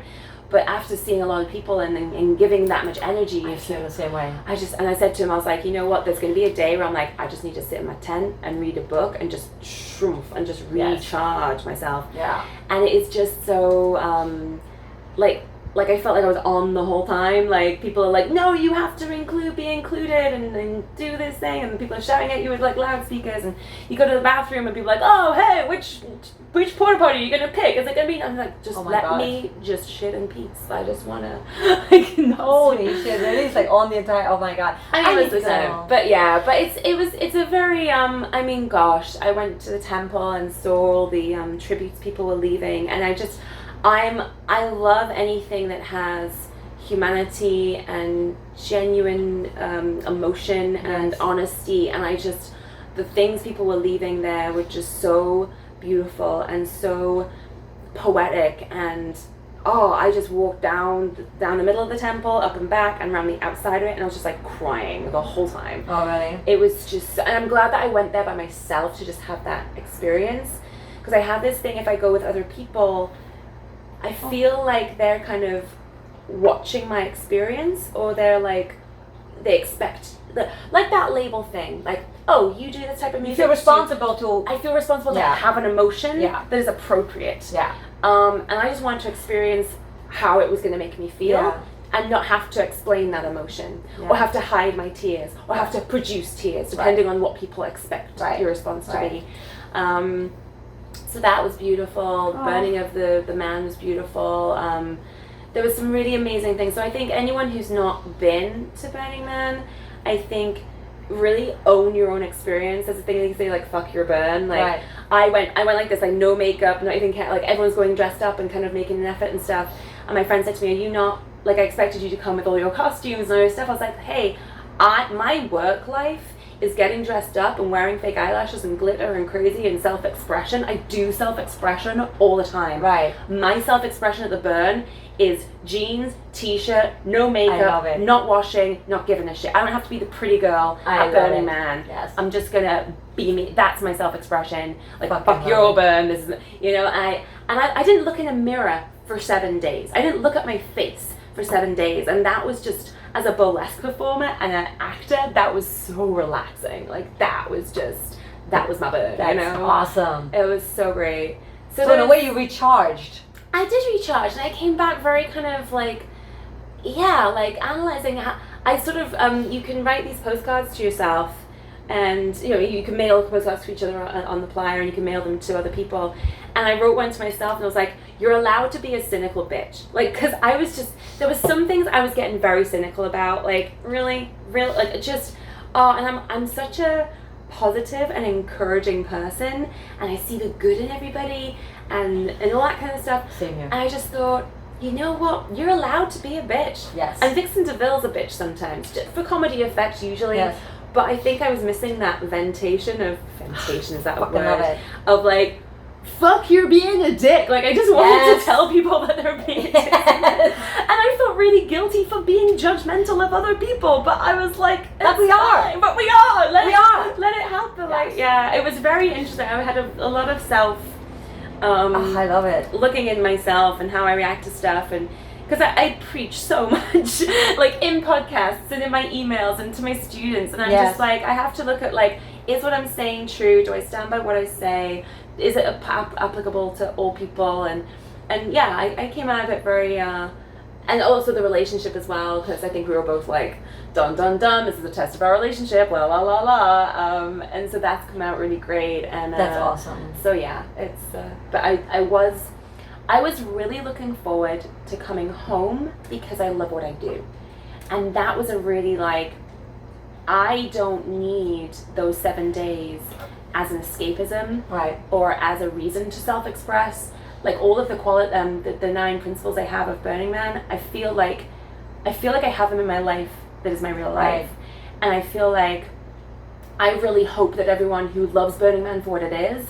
Speaker 2: but after seeing a lot of people and giving that much energy,
Speaker 1: I feel the same way.
Speaker 2: I said to him, I was like, you know what? There's going to be a day where I'm like, I just need to sit in my tent and read a book and just shroom and just recharge myself. Yeah. And it's just so like I felt like I was on the whole time. Like, people are like, no, you have to be included and do this thing, and people are shouting at you with like loudspeakers, and you go to the bathroom and people are like, oh, hey, which porta potty are you gonna pick? Is it gonna be? I'm like, just let me just shit in peace. I just wanna
Speaker 1: holy shit, really? It's like on the entire, oh my god.
Speaker 2: I need to go. But yeah, but it's a very I mean, gosh, I went to the temple and saw all the tributes people were leaving, and I love anything that has humanity and genuine emotion and honesty, and the things people were leaving there were just so beautiful and so poetic, and I just walked down the middle of the temple, up and back, and around the outside of it, and I was just like crying the whole time.
Speaker 1: Oh, really?
Speaker 2: It was just, and I'm glad that I went there by myself to just have that experience, because I have this thing, if I go with other people, I feel like they're kind of watching my experience, or they're like, they expect, like that label thing, like, oh, you do this type of music.
Speaker 1: You feel responsible to...
Speaker 2: I feel responsible to have an emotion that is appropriate. Yeah. And I just wanted to experience how it was going to make me feel, and not have to explain that emotion, or have to hide my tears, or have to produce tears, depending on what people expect your response to be. So that was beautiful. Burning of the Man was beautiful. There was some really amazing things. So I think anyone who's not been to Burning Man, I think really own your own experience. That's the thing they say, like, fuck your burn. Like, I went like this, like, no makeup, not even like everyone's going dressed up and kind of making an effort and stuff. And my friend said to me, are you not, like, I expected you to come with all your costumes and all your stuff. I was like, hey, my work life is getting dressed up and wearing fake eyelashes and glitter and crazy and self-expression. I do self-expression all the time. Right. My self-expression at the Burn is jeans, t-shirt, no makeup, not washing, not giving a shit. I don't have to be the pretty girl at Burning Man. Yes. I'm just gonna be me. That's my self-expression. Like, fuck your burn. This is, I didn't look in a mirror for 7 days. I didn't look at my face for 7 days, and that was just, as a burlesque performer and an actor, that was so relaxing. Like, that was my burn.
Speaker 1: That's awesome.
Speaker 2: It was so great.
Speaker 1: So in a way, you recharged.
Speaker 2: I did recharge, and I came back very kind of like, like analyzing how I sort of, you can write these postcards to yourself, and you can mail postcards to each other on the flyer, and you can mail them to other people. And I wrote one to myself, and I was like, you're allowed to be a cynical bitch. Like, because there was some things I was getting very cynical about, like, really, like, just, and I'm such a positive and encouraging person, and I see the good in everybody, and all that kind of stuff. Same here. And I just thought, you know what? You're allowed to be a bitch. Yes. And Vixen DeVille's a bitch sometimes, just for comedy effect usually. Yes. But I think I was missing that ventation is that a word? Of like, fuck, you're being a dick. Like, I just wanted to tell people that they're being a dick. And I felt really guilty for being judgmental of other people, but I was like, but we are. Let it happen. Yes. Like, it was very interesting. I had a lot of self I love it. Looking in myself and how I react to stuff, and because I preach so much, like in podcasts and in my emails and to my students, and I'm just like, I have to look at, like, is what I'm saying true? Do I stand by what I say? Is it applicable to all people? And I came out of it very and also the relationship as well, because I think we were both like, dun dun dun, this is a test of our relationship, la la la la, and so that's come out really great, and
Speaker 1: That's awesome.
Speaker 2: So yeah, it's but I was really looking forward to coming home because I love what I do, and that was a really like, I don't need those 7 days as an escapism,
Speaker 1: Right.
Speaker 2: or as a reason to self-express. Like all of the 9 principles I have of Burning Man, I feel like I have them in my life that is my real life.
Speaker 1: Right.
Speaker 2: And I feel like I really hope that everyone who loves Burning Man for what it is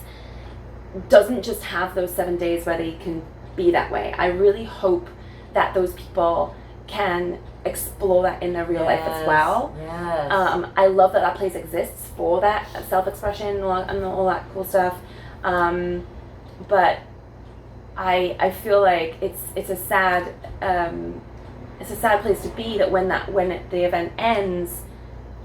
Speaker 2: doesn't just have those 7 days where they can be that way. I really hope that those people can explore that in their real life as well.
Speaker 1: Yes.
Speaker 2: I love that place exists for that self-expression and all that cool stuff. But I feel like it's a sad place to be, that when the event ends,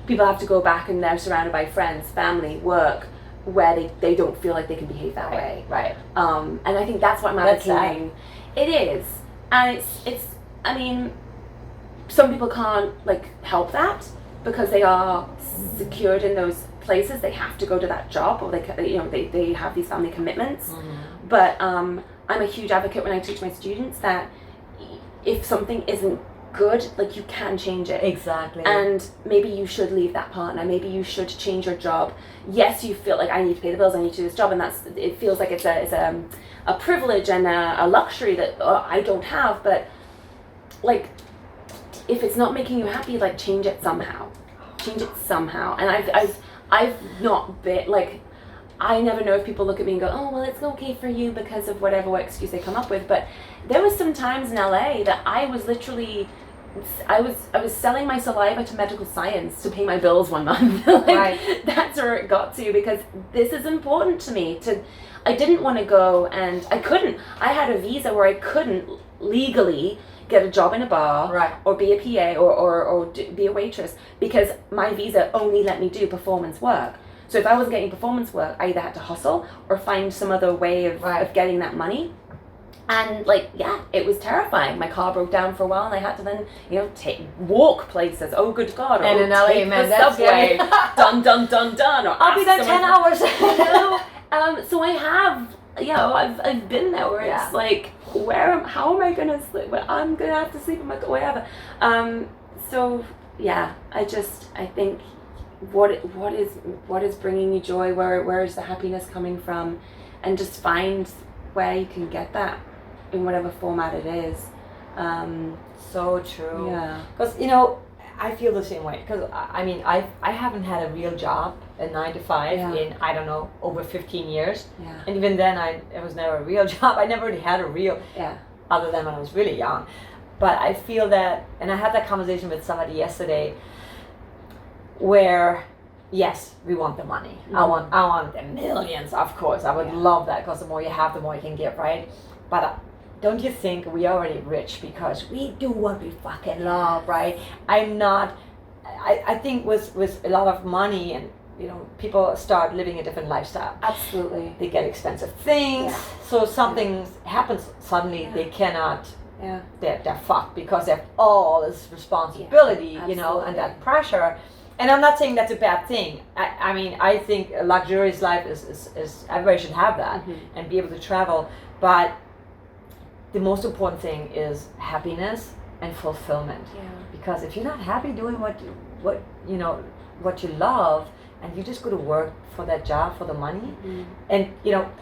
Speaker 2: people have to go back and they're surrounded by friends, family, work, where they don't feel like they can behave that way.
Speaker 1: Right.
Speaker 2: And I think that's what I'm advocating. It is, and it's. I mean, some people can't like help that because they are secured in those places. They have to go to that job, or they have these family commitments.
Speaker 1: Mm-hmm.
Speaker 2: But I'm a huge advocate when I teach my students that if something isn't good, like, you can change it.
Speaker 1: Exactly.
Speaker 2: And maybe you should leave that partner. Maybe you should change your job. Yes, you feel like I need to pay the bills, I need to do this job, and it feels like it's a privilege and a luxury that I don't have. But like, if it's not making you happy, like, change it somehow. And I've not been like, I never know if people look at me and go, oh, well, it's okay for you because of whatever excuse they come up with. But there was some times in LA that I was literally, I was selling my saliva to medical science to pay my bills one month. Like,
Speaker 1: Right.
Speaker 2: That's where it got to, because this is important to me. I didn't want to go, and I couldn't. I had a visa where I couldn't legally get a job in a bar,
Speaker 1: Right.
Speaker 2: or be a PA, or be a waitress, because my visa only let me do performance work. So if I wasn't getting performance work, I either had to hustle or find some other way of getting that money. And like, yeah, it was terrifying. My car broke down for a while, and I had to then, walk places. Oh, good God!
Speaker 1: And in LA,
Speaker 2: take
Speaker 1: man,
Speaker 2: the
Speaker 1: that's
Speaker 2: subway.
Speaker 1: scary.
Speaker 2: Dun dun dun dun. Or
Speaker 1: I'll be there 10 hours.
Speaker 2: So I have, I've been there where it's like, how am I gonna sleep? Well, I'm gonna have to sleep in my, whatever. So yeah, I think what is bringing you joy? Where is the happiness coming from? And just find where you can get that in whatever format it is.
Speaker 1: So true.
Speaker 2: Yeah.
Speaker 1: Because I feel the same way. Because I haven't had a real job, a 9 to 5, in over 15 years.
Speaker 2: Yeah.
Speaker 1: And even then, it was never a real job. I never really had a real, other than when I was really young. But I feel that, and I had that conversation with somebody yesterday, where yes, we want the money.
Speaker 2: Mm-hmm.
Speaker 1: I want the millions, of course. I would love that, because the more you have, the more you can give, right? But don't you think we are already rich because we do what we fucking love, right? I think with a lot of money, and people start living a different lifestyle.
Speaker 2: Absolutely.
Speaker 1: They get expensive things, so something happens suddenly, they cannot.
Speaker 2: Yeah.
Speaker 1: They're fucked because they have all this responsibility, and that pressure. And I'm not saying that's a bad thing. I think a luxurious life is everybody should have that, and be able to travel. But the most important thing is happiness and fulfillment.
Speaker 2: Yeah.
Speaker 1: Because if you're not happy doing what you love, and you just go to work for that job for the money, and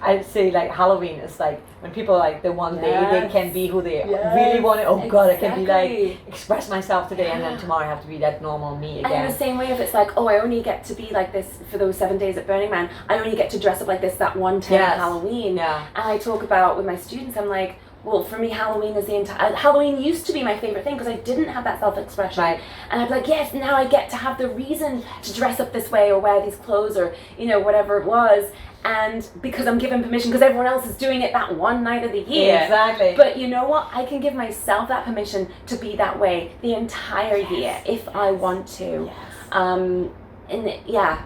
Speaker 1: I say, like, Halloween is like when people, like, the one day they can be who they really want to. Oh God, I can be like, express myself today, and then tomorrow I have to be that normal me again.
Speaker 2: And in the same way, if it's like, oh, I only get to be like this for those 7 days at Burning Man, I only get to dress up like this that one time at Halloween.
Speaker 1: Yeah.
Speaker 2: And I talk about with my students, I'm like, well, for me, Halloween is the entire. Halloween used to be my favorite thing because I didn't have that self-expression.
Speaker 1: Right.
Speaker 2: And I'd be like, yes, now I get to have the reason to dress up this way or wear these clothes or whatever it was, and because I'm given permission because everyone else is doing it that one night of the year.
Speaker 1: Exactly.
Speaker 2: But you know what? I can give myself that permission to be that way the entire year if I want to.
Speaker 1: Yes.
Speaker 2: And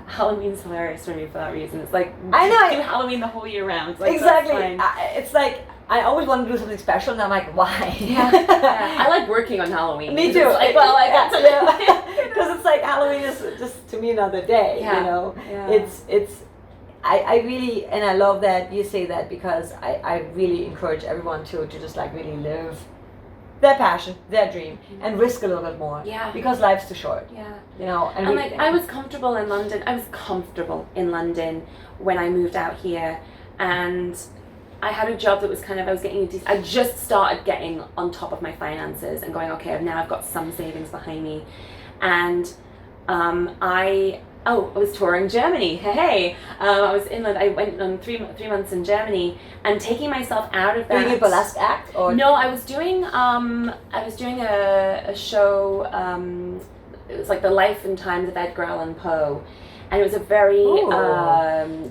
Speaker 2: Halloween's hilarious for me for that reason. It's like,
Speaker 1: I know.
Speaker 2: do Halloween the whole year round. Like,
Speaker 1: exactly.
Speaker 2: that's fine.
Speaker 1: It's like, I always want to do something special, and I'm like, why?
Speaker 2: Yeah. I like working on Halloween.
Speaker 1: Me too.
Speaker 2: Like, well, I got to
Speaker 1: because it's like Halloween is just to me another day.
Speaker 2: Yeah.
Speaker 1: You know,
Speaker 2: Yeah.
Speaker 1: it's. I really, and I love that you say that, because I really encourage everyone to just like really live their passion, their dream, and risk a little bit more.
Speaker 2: Yeah.
Speaker 1: Because life's too short.
Speaker 2: Yeah.
Speaker 1: You know,
Speaker 2: And like, I was comfortable in London. I was comfortable in London when I moved out here, and I had a job that was kind of, I was getting, I just started getting on top of my finances and going, okay, now I've got some savings behind me, and I was touring Germany. Hey, I was in London. I went on three months in Germany, and taking myself out of that.
Speaker 1: Doing a burlesque act, or
Speaker 2: no, I was doing a show. It was like the life and times of Edgar Allan Poe, and it was a very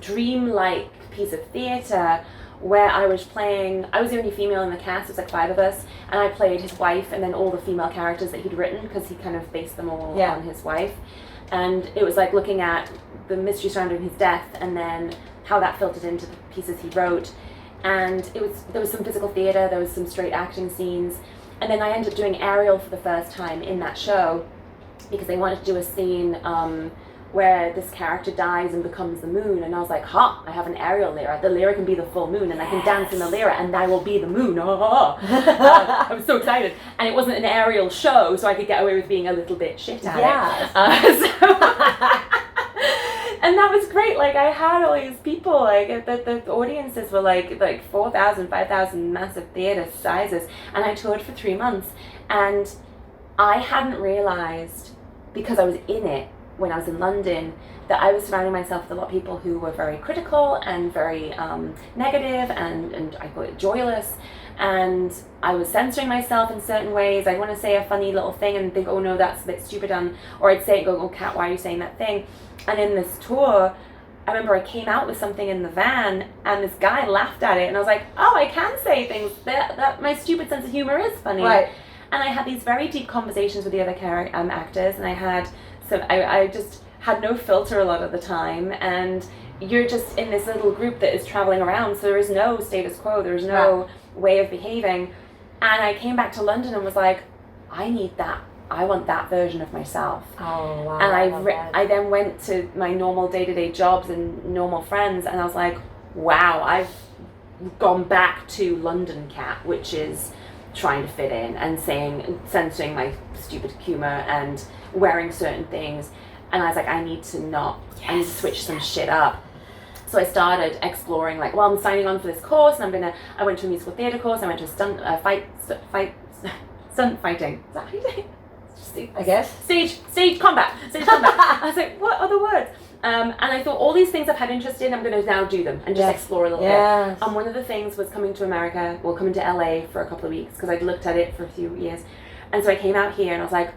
Speaker 2: dreamlike piece of theatre where I was the only female in the cast. It was like 5 of us, and I played his wife, and then all the female characters that he'd written, because he kind of based them all on his wife. And it was like looking at the mystery surrounding his death, and then how that filtered into the pieces he wrote. And there was some physical theatre, there was some straight acting scenes, and then I ended up doing Ariel for the first time in that show, because they wanted to do a scene where this character dies and becomes the moon, and I was like, I have an Ariel lyra. The lyra can be the full moon, and I can dance in the lyra, and I will be the moon. I was so excited, and it wasn't an Ariel show, so I could get away with being a little bit shit at it. And that was great. Like, I had all these people, like the audiences were like 4,000, 5,000 massive theater sizes, and I toured for 3 months, and I hadn't realized, because I was in it when I was in London, that I was surrounding myself with a lot of people who were very critical and very negative, and I call it joyless, and I was censoring myself in certain ways. I'd want to say a funny little thing and think, oh no, that's a bit stupid, or I'd say it and go, oh Kat, why are you saying that thing? And in this tour, I remember I came out with something in the van, and this guy laughed at it, and I was like, oh, I can say things, that my stupid sense of humor is funny.
Speaker 1: Right.
Speaker 2: And I had these very deep conversations with the other actors, and I just had no filter a lot of the time, and you're just in this little group that is traveling around, so there is no status quo, there is no way of behaving. And I came back to London and was like, I need that. I want that version of myself.
Speaker 1: Oh, wow.
Speaker 2: And I then went to my normal day-to-day jobs and normal friends, and I was like, wow, I've gone back to London Cat, which is trying to fit in and censoring my stupid humor and wearing certain things. And I was like, I need to switch some shit up. So I started exploring, like, well, I'm signing on for this course, and I went to a musical theatre course, I went to a stunt fighting. Is that how you say it?
Speaker 1: I guess.
Speaker 2: Stage combat. I was like, what other words? And I thought, all these things I've had interest in, I'm going to now do them and just explore a little bit. And one of the things was coming to coming to LA for a couple of weeks, because I'd looked at it for a few years. And so I came out here and I was like,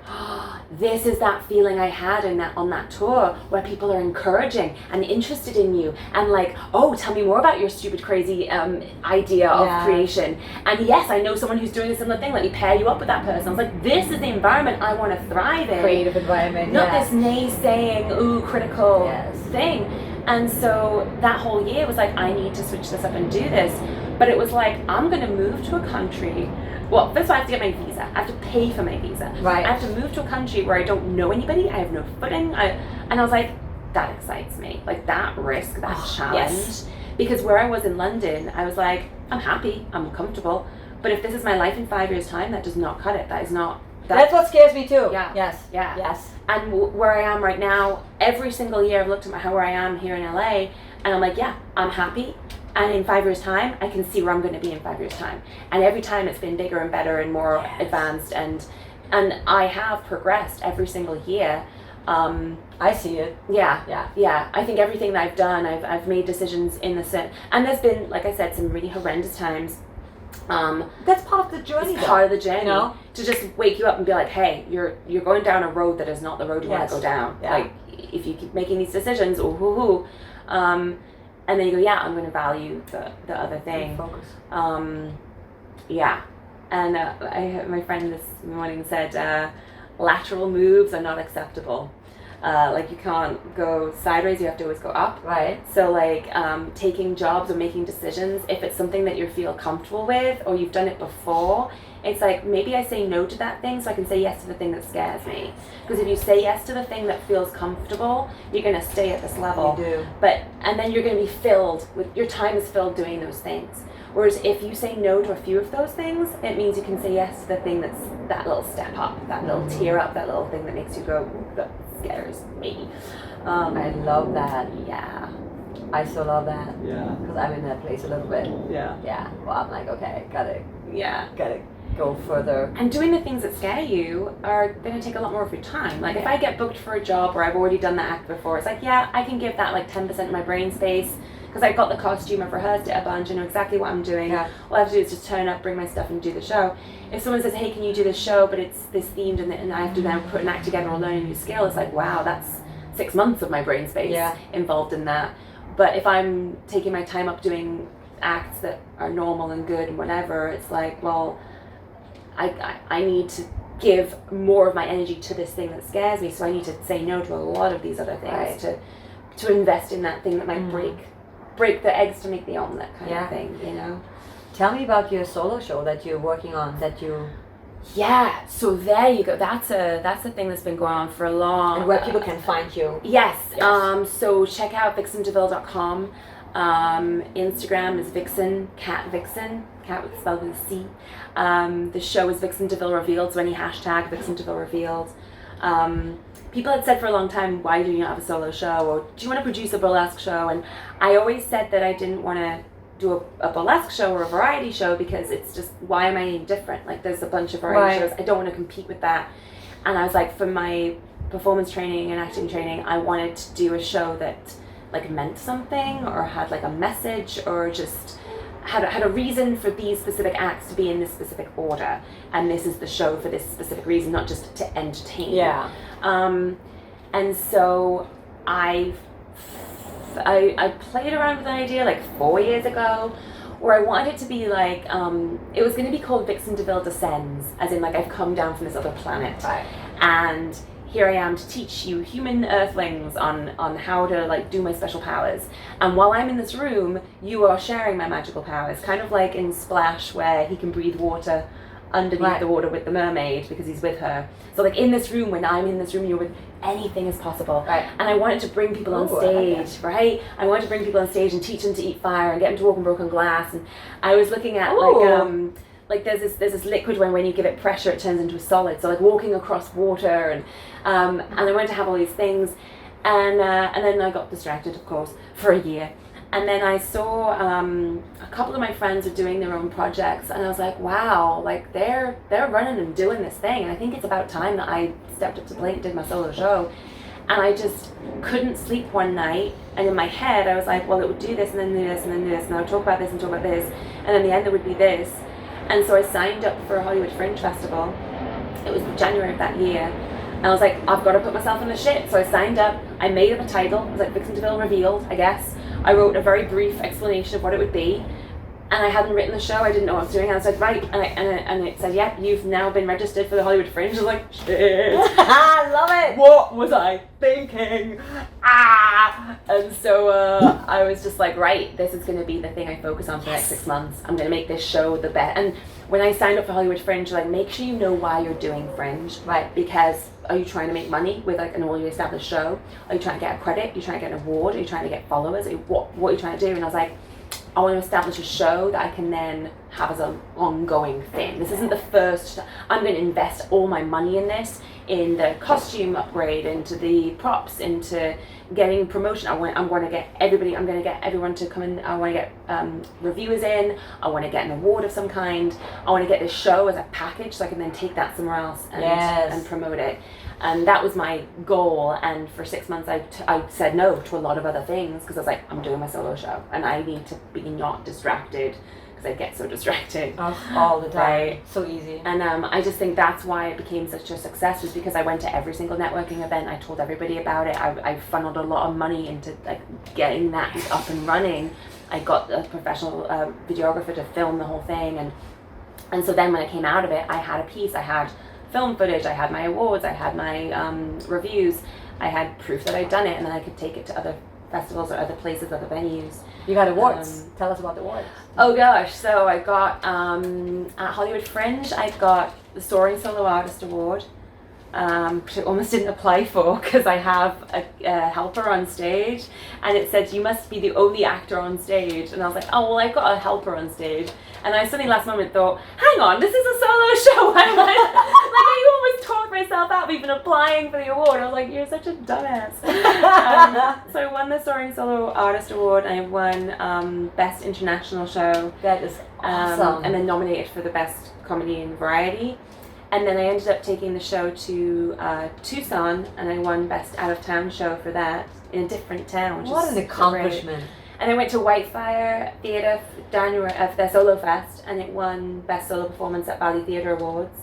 Speaker 2: this is that feeling I had on that tour, where people are encouraging and interested in you, and like, oh, tell me more about your stupid, crazy idea of creation. And yes, I know someone who's doing a similar thing. Let me pair you up with that person. I was like, this is the environment I want to thrive in.
Speaker 1: Creative environment.
Speaker 2: Not this naysaying, critical thing. And so that whole year was like, I need to switch this up and do this. But it was like, I'm going to move to a country. Well, first of all, I have to get my visa. I have to pay for my visa.
Speaker 1: Right.
Speaker 2: I have to move to a country where I don't know anybody. I have no footing. And I was like, that excites me. Like, that risk, that challenge. Yes. Because where I was in London, I was like, I'm happy. I'm comfortable. But if this is my life in 5 years' time, that does not cut it. That is not...
Speaker 1: That's what scares me too.
Speaker 2: Yeah.
Speaker 1: Yes.
Speaker 2: Yeah.
Speaker 1: Yes.
Speaker 2: And where I am right now, every single year I've looked at where I am here in LA, and I'm like, yeah, I'm happy. And in 5 years' time, I can see where I'm going to be in 5 years' time. And every time it's been bigger and better and more advanced, and I have progressed every single year.
Speaker 1: I see it.
Speaker 2: Yeah. I think everything that I've done, I've made decisions in the set, and there's been, like I said, some really horrendous times.
Speaker 1: That's part of the journey.
Speaker 2: It's part of the journey, to just wake you up and be like, hey, you're going down a road that is not the road you want to go down. Yeah. Like, if you keep making these decisions, and then you go, yeah, I'm going to value the other thing.
Speaker 1: Focus.
Speaker 2: Yeah. And my friend this morning said, lateral moves are not acceptable. Like you can't go sideways, you have to always go up.
Speaker 1: Right.
Speaker 2: So like taking jobs or making decisions, if it's something that you feel comfortable with or you've done it before, it's like maybe I say no to that thing so I can say yes to the thing that scares me. Because if you say yes to the thing that feels comfortable, you're going to stay at this level.
Speaker 1: You do.
Speaker 2: And then you're going to be filled with, your time is filled doing those things. Whereas if you say no to a few of those things, it means you can say yes to the thing that's that little step up, that little tear up, that little thing that makes you go, that scares me.
Speaker 1: I love that.
Speaker 2: Yeah.
Speaker 1: I so love that.
Speaker 2: Yeah.
Speaker 1: Because I'm in that place a little bit.
Speaker 2: Yeah.
Speaker 1: Yeah. Well, I'm like, okay, gotta go further.
Speaker 2: And doing the things that scare you are going to take a lot more of your time. Like if I get booked for a job where I've already done that act before, it's like, yeah, I can give that like 10% of my brain space because I've got the costume, I've rehearsed it a bunch, I know exactly what I'm doing.
Speaker 1: Yeah.
Speaker 2: All I have to do is just turn up, bring my stuff and do the show. If someone says, hey, can you do this show, but it's this themed and I have to then put an act together or learn a new skill, it's like, wow, that's 6 months of my brain space involved in that. But if I'm taking my time up doing acts that are normal and good and whatever, it's like, well, I need to give more of my energy to this thing that scares me, so I need to say no to a lot of these other things to invest in that thing that might break the eggs to make the omelet kind of thing, you know.
Speaker 1: Tell me about your solo show that you're working on,
Speaker 2: Yeah, so there you go. That's a thing that's been going on for a long.
Speaker 1: And where people can find you.
Speaker 2: Yes. So check out vixendeville.com. Instagram is Vixen, cat spelled with a C. The show is Vixen DeVille Revealed, so any hashtag Vixen DeVille Revealed. People had said for a long time, why do you not have a solo show? Or do you want to produce a burlesque show? And I always said that I didn't want to do a burlesque show or a variety show because it's just, why am I any different? Like there's a bunch of variety shows. I don't want to compete with that. And I was like, for my performance training and acting training, I wanted to do a show that like meant something or had like a message or just had a reason for these specific acts to be in this specific order, and this is the show for this specific reason, not just to entertain. And so I played around with an idea like 4 years ago where I wanted it to be like it was going to be called Vixen DeVille Descends, as in like I've come down from this other planet, and here I am to teach you human earthlings on how to like do my special powers. And while I'm in this room, you are sharing my magical powers, kind of like in Splash where he can breathe water underneath the water with the mermaid because he's with her. So like in this room, when I'm in this room, you're with, anything is possible. And I wanted to bring people on stage, I wanted to bring people on stage and teach them to eat fire and get them to walk on broken glass. And I was looking at like there's this liquid when you give it pressure it turns into a solid, so like walking across water and I wanted to have all these things, and then I got distracted, of course, for a year, and then I saw a couple of my friends are doing their own projects, and I was like, wow, like they're running and doing this thing, and I think it's about time that I stepped up to the plate and did my solo show. And I just couldn't sleep one night, and in my head I was like, well, it would do this and then do this and then do this, and I would talk about this and talk about this, and then the end it would be this. And so I signed up for a Hollywood Fringe Festival. It was January of that year. And I was like, I've got to put myself in the shit. So I signed up. I made up a title. It was like Vixen DeVille Revealed, I guess. I wrote a very brief explanation of what it would be. And I hadn't written the show. I didn't know what I was doing. And I said, right. And it said, yeah, you've now been registered for the Hollywood Fringe. I was like, shit.
Speaker 1: I love it.
Speaker 2: What was I thinking? And so I was just like, right, this is going to be the thing I focus on for the next 6 months. I'm going to make this show the best. And when I signed up for Hollywood Fringe, like, make sure you know why you're doing Fringe. Because are you trying to make money with like an already established show? Are you trying to get a credit? Are you trying to get an award? Are you trying to get followers? What are you trying to do? And I was like, I want to establish a show that I can then have as an ongoing thing. This isn't the first. I'm going to invest all my money in this, in the costume upgrade, into the props, into getting promotion. I'm going to get everyone to come in. I want to get reviewers in. I want to get an award of some kind. I want to get this show as a package so I can then take that somewhere else and promote it. And that was my goal, and for 6 months I said no to a lot of other things because I was like, I'm doing my solo show and I need to be not distracted because I get so distracted
Speaker 1: all the time. So easy.
Speaker 2: And I just think that's why it became such a success, was because I went to every single networking event. I told everybody about it. I funneled a lot of money into like getting that up and running. I got a professional videographer to film the whole thing, and so then when I came out of it, I had a piece. I had film footage, I had my awards, I had my reviews, I had proof that I'd done it, and then I could take it to other festivals or other places, other venues.
Speaker 1: You got awards. Tell us about the awards.
Speaker 2: Oh gosh, so I got at Hollywood Fringe, I got the Soaring Solo Artist Award, which I almost didn't apply for because I have a helper on stage, and it said you must be the only actor on stage, and I was like, oh well, I've got a helper on stage, and I suddenly last moment thought, hang on, this is a solo show. Why am I like, I almost talked myself out of even applying for the award. I was like, you're such a dumbass. So I won the Soaring Solo Artist Award, and I won Best International Show.
Speaker 1: That is awesome.
Speaker 2: And then nominated for the Best Comedy and Variety. And then I ended up taking the show to Tucson, and I won Best Out of Town Show for that in a different town.
Speaker 1: What an accomplishment.
Speaker 2: And I went to Whitefire Theatre January of their Solo Fest, and it won Best Solo Performance at Valley Theatre Awards.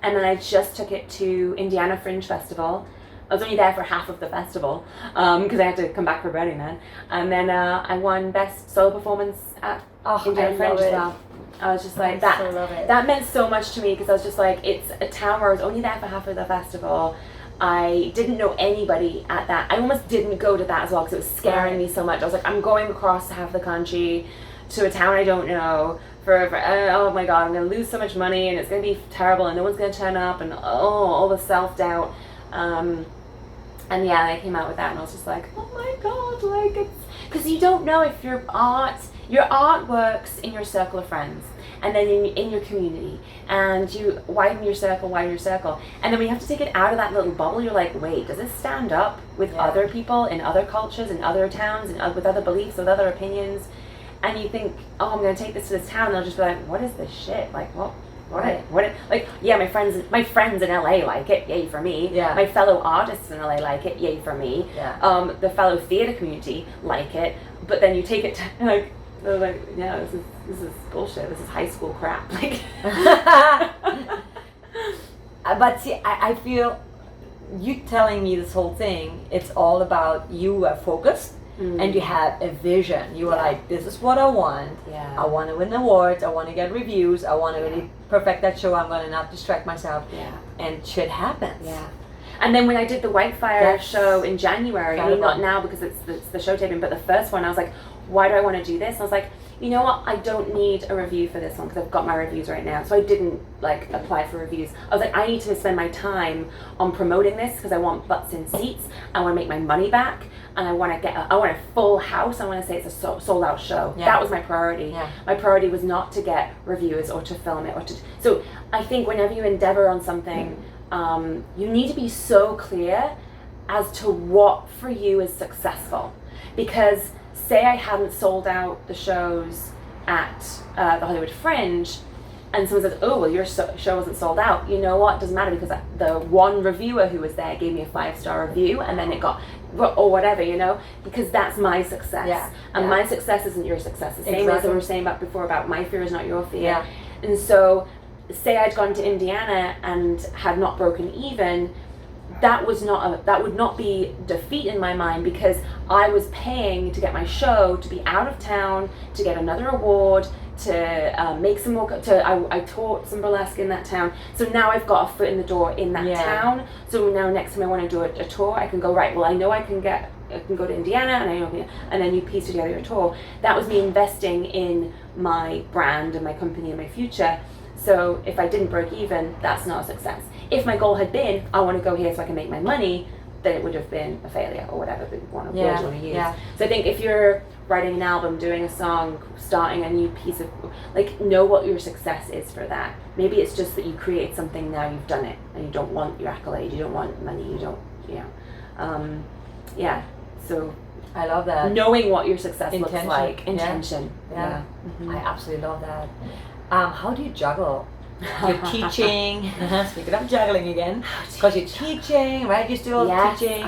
Speaker 2: And then I just took it to Indiana Fringe Festival. I was only there for half of the festival because I had to come back for Burning Man. And then I won Best Solo Performance at Indiana Fringe as well. I was just like, that meant so much to me because I was just like, it's a town where I was only there for half of the festival. I didn't know anybody at that. I almost didn't go to that as well because it was scaring me so much. I was like, I'm going across half the country to a town I don't know for oh my god, I'm going to lose so much money and it's going to be terrible and no one's going to turn up and all the self-doubt. And yeah, I came out with that and I was just like, oh my god, like it's... Because you don't know if your art works in your circle of friends and then in your community, and you widen your circle, and then when you have to take it out of that little bubble, you're like, wait, does this stand up with other people in other cultures, in other towns, and with other beliefs, with other opinions? And you think, oh, I'm going to take this to this town, and they'll just be like, what is this shit? Like, what, like, yeah, my friends in LA like it, yay for me.
Speaker 1: Yeah.
Speaker 2: My fellow artists in LA like it, yay for me.
Speaker 1: Yeah.
Speaker 2: The fellow theatre community like it, but then you take it to, like, they're like, yeah, this is bullshit. This is high school crap. Like,
Speaker 1: but see, I feel you telling me this whole thing. It's all about you are focused and you have a vision. You are like, this is what I want.
Speaker 2: Yeah.
Speaker 1: I want to win awards. I want to get reviews. I want to really perfect that show. I'm going to not distract myself.
Speaker 2: Yeah.
Speaker 1: And shit happens.
Speaker 2: Yeah. And then when I did the Whitefire show in January, I mean, not now because it's the show taping, but the first one, I was like, why do I want to do this? And I was like, you know what? I don't need a review for this one because I've got my reviews right now. So I didn't like apply for reviews. I was like, I need to spend my time on promoting this because I want butts in seats. I want to make my money back, and I want a full house. I want to say it's a sold out show. Yeah. That was my priority. Yeah. My priority was not to get reviewers or to film it So I think whenever you endeavor on something, you need to be so clear as to what for you is successful. Because say I hadn't sold out the shows at the Hollywood Fringe, and someone says, oh, well, your show wasn't sold out. You know what? It doesn't matter because the one reviewer who was there gave me a 5-star review, and then it got, or whatever, you know, because that's my success.
Speaker 1: Yeah.
Speaker 2: And my success isn't your success. The same as we were saying about before about my fear is not your fear.
Speaker 1: Yeah.
Speaker 2: And so say I'd gone to Indiana and had not broken even, that would not be defeat in my mind because I was paying to get my show to be out of town, to get another award, to make some more. I taught some burlesque in that town, so now I've got a foot in the door in that town. So now next time I want to do a tour, I can go right. Well, I know I can go to Indiana, and then you piece together your tour. That was me investing in my brand and my company and my future. So if I didn't break even, that's not a success. If my goal had been, I want to go here so I can make my money, then it would have been a failure or whatever the word you want to use. Yeah. So I think if you're writing an album, doing a song, starting a new piece of, like, know what your success is for that. Maybe it's just that you create something now, you've done it, and you don't want your accolade, you don't want money, you don't, so
Speaker 1: I love that.
Speaker 2: Knowing what your success looks like, intention.
Speaker 1: Yeah. Mm-hmm. I absolutely love that. How do you juggle? You're teaching. Speaking of juggling again, because you're teaching, right? You're still teaching.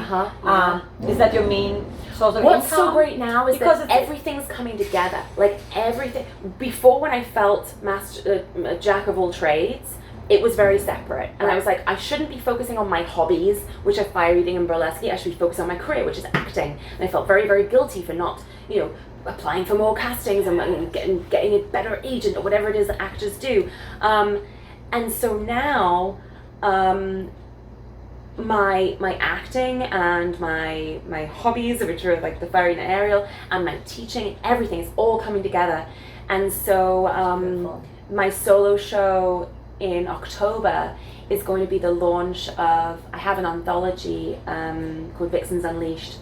Speaker 1: Is that your main source of
Speaker 2: What's
Speaker 1: income?
Speaker 2: so great now is because everything's coming together. Like everything. Before, when I felt a jack of all trades, it was very separate, and I was like, I shouldn't be focusing on my hobbies, which are fire eating and burlesque. I should be focusing on my career, which is acting. And I felt very, very guilty for not, applying for more castings and getting a better agent or whatever it is that actors do. And so now, my acting and my hobbies, which are like the firing and aerial, and my teaching, everything is all coming together. And so my solo show in October is going to be the launch of, I have an anthology called Vixens Unleashed,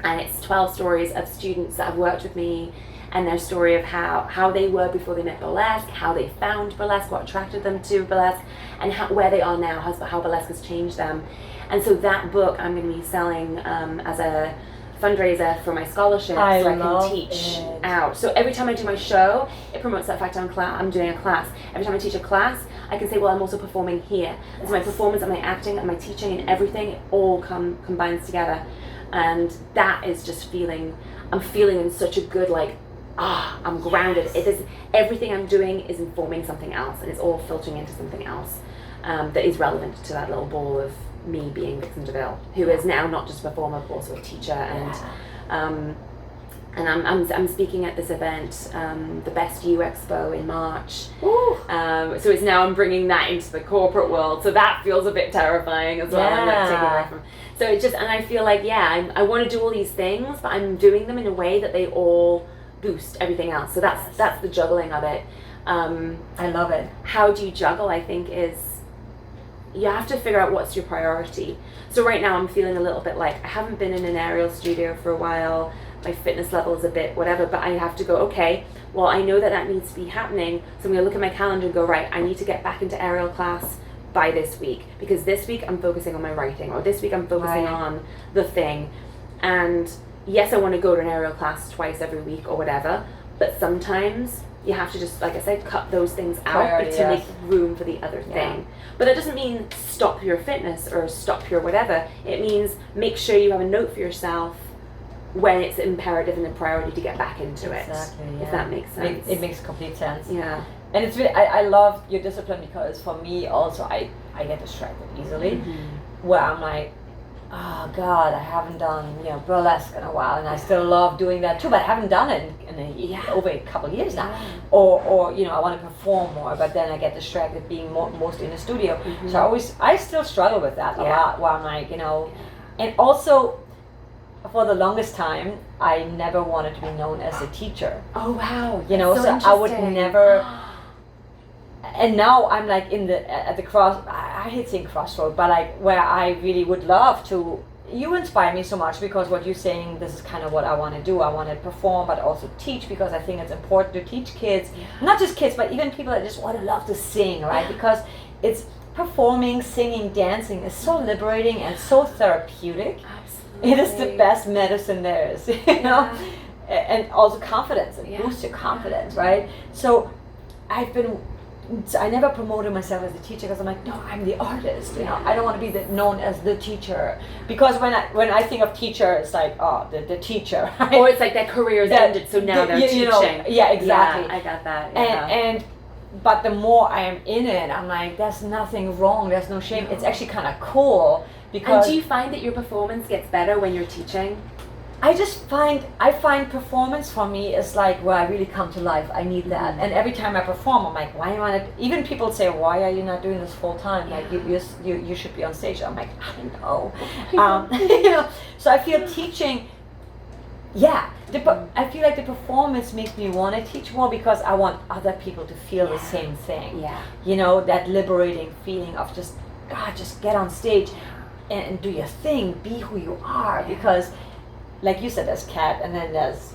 Speaker 2: and it's 12 stories of students that have worked with me, and their story of how they were before they met burlesque, how they found burlesque, what attracted them to burlesque, and where they are now, how burlesque has changed them. And so that book I'm going to be selling as a fundraiser for my scholarship, so I can teach out. So every time I do my show, it promotes that fact I'm doing a class. Every time I teach a class, I can say, well, I'm also performing here. And so my performance and my acting and my teaching and everything, it all combines together. And that is just I'm feeling in such a good, like, I'm grounded. It is, everything I'm doing is informing something else, and it's all filtering into something else that is relevant to that little ball of me being Vixen DeVille, who is now not just a performer but also a teacher. And I'm speaking at this event, the Best You Expo in March. So it's now I'm bringing that into the corporate world, so that feels a bit terrifying as well. I'm like taking away from. So it's just, and I feel like I want to do all these things, but I'm doing them in a way that they all boost everything else. So that's the juggling of it.
Speaker 1: I love it.
Speaker 2: How do you juggle? I think is you have to figure out what's your priority. So right now I'm feeling a little bit like I haven't been in an aerial studio for a while. My fitness level is a bit whatever, but I have to go, okay, well, I know that needs to be happening, so I'm going to look at my calendar and go, right, I need to get back into aerial class by this week, because this week I'm focusing on my writing, or this week I'm focusing on the thing. And yes, I want to go to an aerial class twice every week or whatever, but sometimes you have to just, like I said, cut those things out to make room for the other thing. But that doesn't mean stop your fitness or stop your whatever. It means make sure you have a note for yourself when it's imperative and a priority to get back into it. If that makes sense.
Speaker 1: It makes complete sense.
Speaker 2: Yeah.
Speaker 1: And it's really, I love your discipline, because for me also, I get distracted easily, where I'm like, oh God, I haven't done burlesque in a while, and I still love doing that too, but I haven't done it in over a couple of years now. Or I want to perform more, but then I get distracted being mostly in the studio. So I still struggle with that a lot, where I'm like, and also for the longest time I never wanted to be known as a teacher.
Speaker 2: Oh wow.
Speaker 1: So I would never. And now I'm like at the cross. I hate saying crossroad, but like where I really would love to. You inspire me so much, because what you're saying, this is kind of what I want to do. I want to perform, but also teach, because I think it's important to teach kids, not just kids, but even people that just want to love to sing, right? Because it's performing, singing, dancing is so liberating and so therapeutic. Absolutely. It is the best medicine there is, and also confidence. It boosts your confidence, right? So I never promoted myself as a teacher, because I'm like, no, I'm the artist. I don't want to be known as the teacher, because when I think of teacher, it's like, oh, the teacher, right?
Speaker 2: Or it's like their career's ended, so now they're teaching.
Speaker 1: Yeah, exactly.
Speaker 2: Yeah, I got that.
Speaker 1: Yeah. But the more I am in it, I'm like, there's nothing wrong. There's no shame. It's actually kind of cool. Because
Speaker 2: and do you find that your performance gets better when you're teaching?
Speaker 1: I find performance for me is like where I really come to life. I need that. And every time I perform, I'm like, why am I not? Even people say, why are you not doing this full time? Like you should be on stage. I'm like, I don't know. So I feel teaching. Yeah, I feel like the performance makes me want to teach more, because I want other people to feel the same thing. Yeah. That liberating feeling of just get on stage and do your thing, be who you are, because. Like you said, there's Kat, and then there's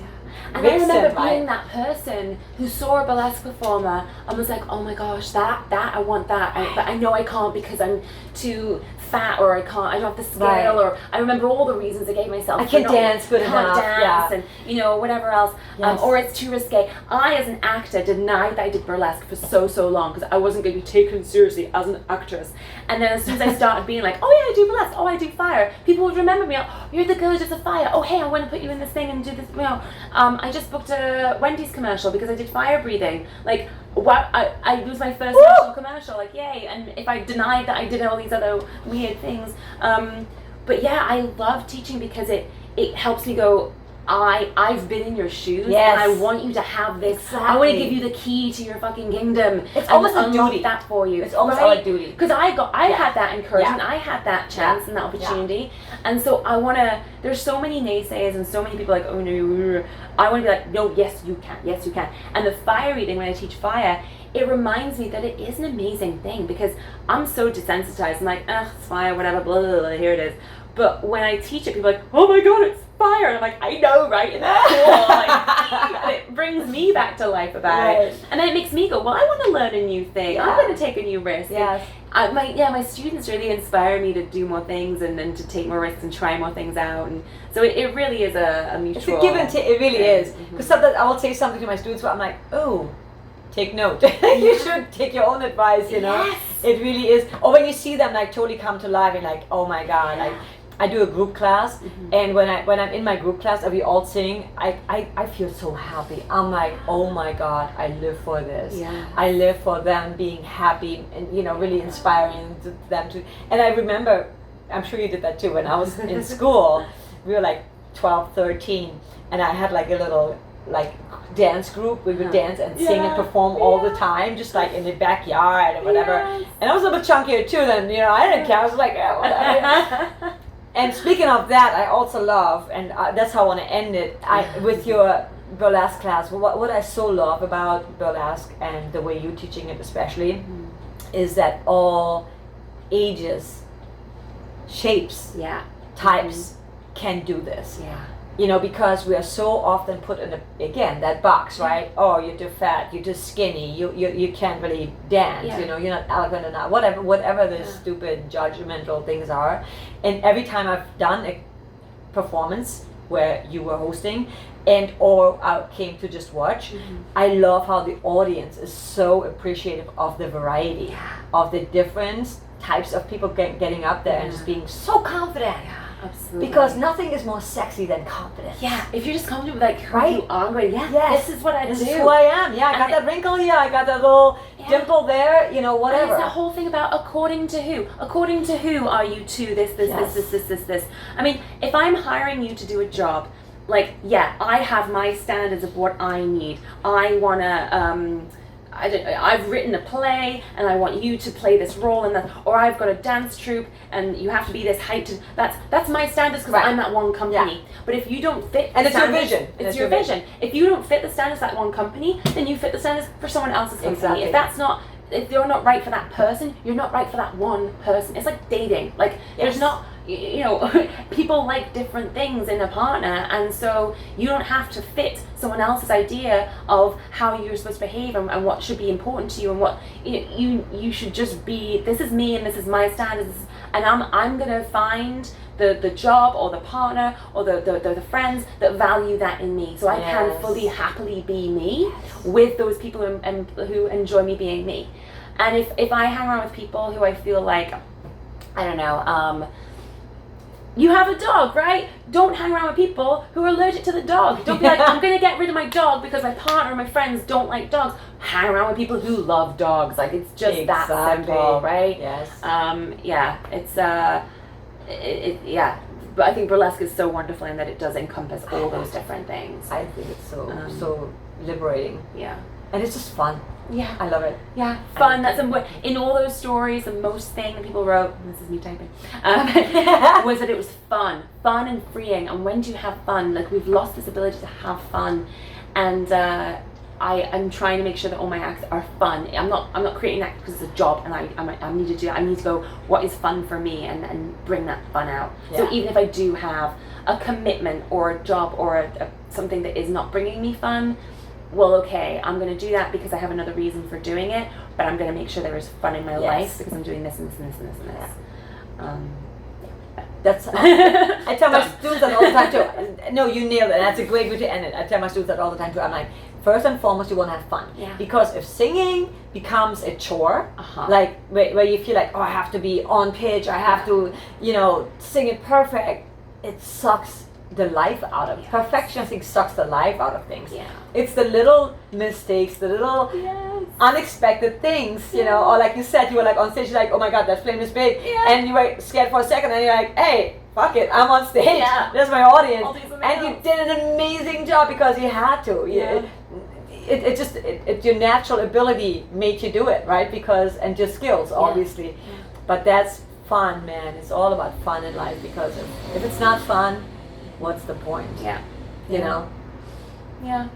Speaker 2: And Vixen, I remember being that person who saw a burlesque performer and was like, oh my gosh, that I want that, but I know I can't because I'm too fat, or I don't have the scale, or I remember all the reasons I gave myself.
Speaker 1: I can't dance good enough,
Speaker 2: and whatever else, or it's too risque. I, as an actor, denied that I did burlesque for so long, because I wasn't going to be taken seriously as an actress. And then as soon as I started being like, oh yeah, I do burlesque, oh I do fire, people would remember me. Oh, you're the girl who does the fire. Oh hey, I want to put you in this thing and do this. I just booked a Wendy's commercial because I did fire breathing. Like, what? It was my first national commercial. Like, yay! And if I denied that I did all these other weird things, but yeah, I love teaching because it helps me go. I've been in your shoes,
Speaker 1: Yes.
Speaker 2: and I want you to have this.
Speaker 1: Exactly.
Speaker 2: I want to give you the key to your fucking kingdom.
Speaker 1: It's
Speaker 2: and
Speaker 1: almost a
Speaker 2: unlock
Speaker 1: duty.
Speaker 2: that for you.
Speaker 1: It's almost
Speaker 2: right?
Speaker 1: our duty.
Speaker 2: Because I had that encouragement,
Speaker 1: Yeah.
Speaker 2: I had that chance and that
Speaker 1: Yeah.
Speaker 2: opportunity, and so I want to. There's so many naysayers and so many people like, oh no, I want to be like, no, yes you can. And the fire reading, when I teach fire, it reminds me that it is an amazing thing, because I'm so desensitized. I'm like, it's fire, whatever, blah, blah, blah, here it is. But when I teach it, people are like, oh my god, it's fire. And I'm like, I know, right? And that's cool. Like, and it brings me back to life about it. And then it makes me go, well, I want to learn a new thing.
Speaker 1: Yeah.
Speaker 2: I'm going to take a new risk.
Speaker 1: Yes.
Speaker 2: And my students really inspire me to do more things and to take more risks and try more things out. And so it really is a mutual.
Speaker 1: It's a give and take. It really
Speaker 2: thing.
Speaker 1: is. Because sometimes I will say something to my students where I'm like, oh, take note. You should take your own advice, you know.
Speaker 2: Yes.
Speaker 1: It really is. Or when you see them like totally come to life and like, oh my god, like I do a group class, and when I'm in my group class and we all sing, I feel so happy. I'm like, oh my god, I live for this.
Speaker 2: Yeah.
Speaker 1: I live for them being happy and, you know, really inspiring them to. And I remember, I'm sure you did that too, when I was in school, we were like 12, 13, and I had like a little like dance group. We would dance and sing and perform all the time, just like in the backyard or whatever.
Speaker 2: Yes.
Speaker 1: And I was a bit chunkier too then, you know, I didn't care. I was like, whatever. And speaking of that, I also love, and that's how I want to end it, with your burlesque class. What I so love about burlesque, and the way you're teaching it especially, is that all ages, shapes, types can do this.
Speaker 2: Yeah.
Speaker 1: You know, because we are so often put in that box, right? Oh, you're too fat, you're too skinny, you can't really dance, you know, you're not eloquent enough, whatever the stupid judgmental things are. And every time I've done a performance where you were hosting or I came to just watch, I love how the audience is so appreciative of the variety, of the different types of people getting up there and just being so confident.
Speaker 2: Absolutely.
Speaker 1: Because nothing is more sexy than confidence.
Speaker 2: Yeah, if you're just confident with like who
Speaker 1: Right?
Speaker 2: you are, I'm going,
Speaker 1: Yes.
Speaker 2: this is what I do.
Speaker 1: This is who I am. Yeah, I got
Speaker 2: And
Speaker 1: that wrinkle here. I got that little dimple there. You know,
Speaker 2: And
Speaker 1: whatever.
Speaker 2: it's that whole thing about according to who? According to who are you to this? I mean, if I'm hiring you to do a job, like, I have my standards of what I need. I wanna, I've written a play and I want you to play this role in that, or I've got a dance troupe and you have to be this height. That's my standards because I'm that one company.
Speaker 1: Yeah.
Speaker 2: But if you don't fit,
Speaker 1: And
Speaker 2: the
Speaker 1: it's your
Speaker 2: standards-
Speaker 1: vision.
Speaker 2: It's your vision. If you don't fit the standards of that one company, then you fit the standards for someone else's company.
Speaker 1: Exactly.
Speaker 2: If you're not right for that person, you're not right for that one person. It's like dating. Like there's not, you know, people like different things in a partner, and so you don't have to fit someone else's idea of how you're supposed to behave and what should be important to you and what you should just be. This is me and this is my standards, and I'm gonna find the job or the partner or the friends that value that in me, so I can fully happily be me with those people who enjoy me being me. And if I hang around with people who I feel like, I don't know, you have a dog, right? Don't hang around with people who are allergic to the dog. Don't be like, I'm gonna get rid of my dog because my partner or my friends don't like dogs. Hang around with people who love dogs. Like, it's just that simple, right?
Speaker 1: Yes.
Speaker 2: It's but I think burlesque is so wonderful in that it does encompass all those different things.
Speaker 1: I think it's so liberating.
Speaker 2: Yeah.
Speaker 1: And it's just fun.
Speaker 2: Yeah.
Speaker 1: I love it.
Speaker 2: Yeah, fun. That's in all those stories. The most thing that people wrote, and this is me typing, was that it was fun and freeing. And when do you have fun? Like, we've lost this ability to have fun, and I'm trying to make sure that all my acts are fun. I'm not creating that because it's a job, and I need to do that. I need to go, what is fun for me, and bring that fun out.
Speaker 1: Yeah.
Speaker 2: So even if I do have a commitment or a job or something that is not bringing me fun, well, okay, I'm going to do that because I have another reason for doing it, but I'm going to make sure there is fun in my life because I'm doing this and this and this and this and this.
Speaker 1: That's I tell my students that all the time too. No, you nailed it. That's a great way to end it. I tell my students that all the time too. I'm like, first and foremost, you want to have fun.
Speaker 2: Yeah.
Speaker 1: Because if singing becomes a chore, like where you feel like, oh, I have to be on pitch, I have to, you know, sing it perfect, it sucks the life out of perfection. I think sucks the life out of things.
Speaker 2: Yeah.
Speaker 1: It's the little mistakes, the little unexpected things, you know, or like you said, you were like on stage, you're like, oh my god, that flame is big, and you were scared for a second, and you're like, hey, fuck it, I'm on stage.
Speaker 2: Yeah.
Speaker 1: That's my audience.
Speaker 2: I'll do something
Speaker 1: And you
Speaker 2: else.
Speaker 1: did an amazing job because you had to.
Speaker 2: Yeah.
Speaker 1: Your natural ability made you do it, right? Because and your skills, obviously. But that's fun, man. It's all about fun in life because if it's not fun, what's the point?
Speaker 2: Yeah.
Speaker 1: You know?
Speaker 2: Yeah.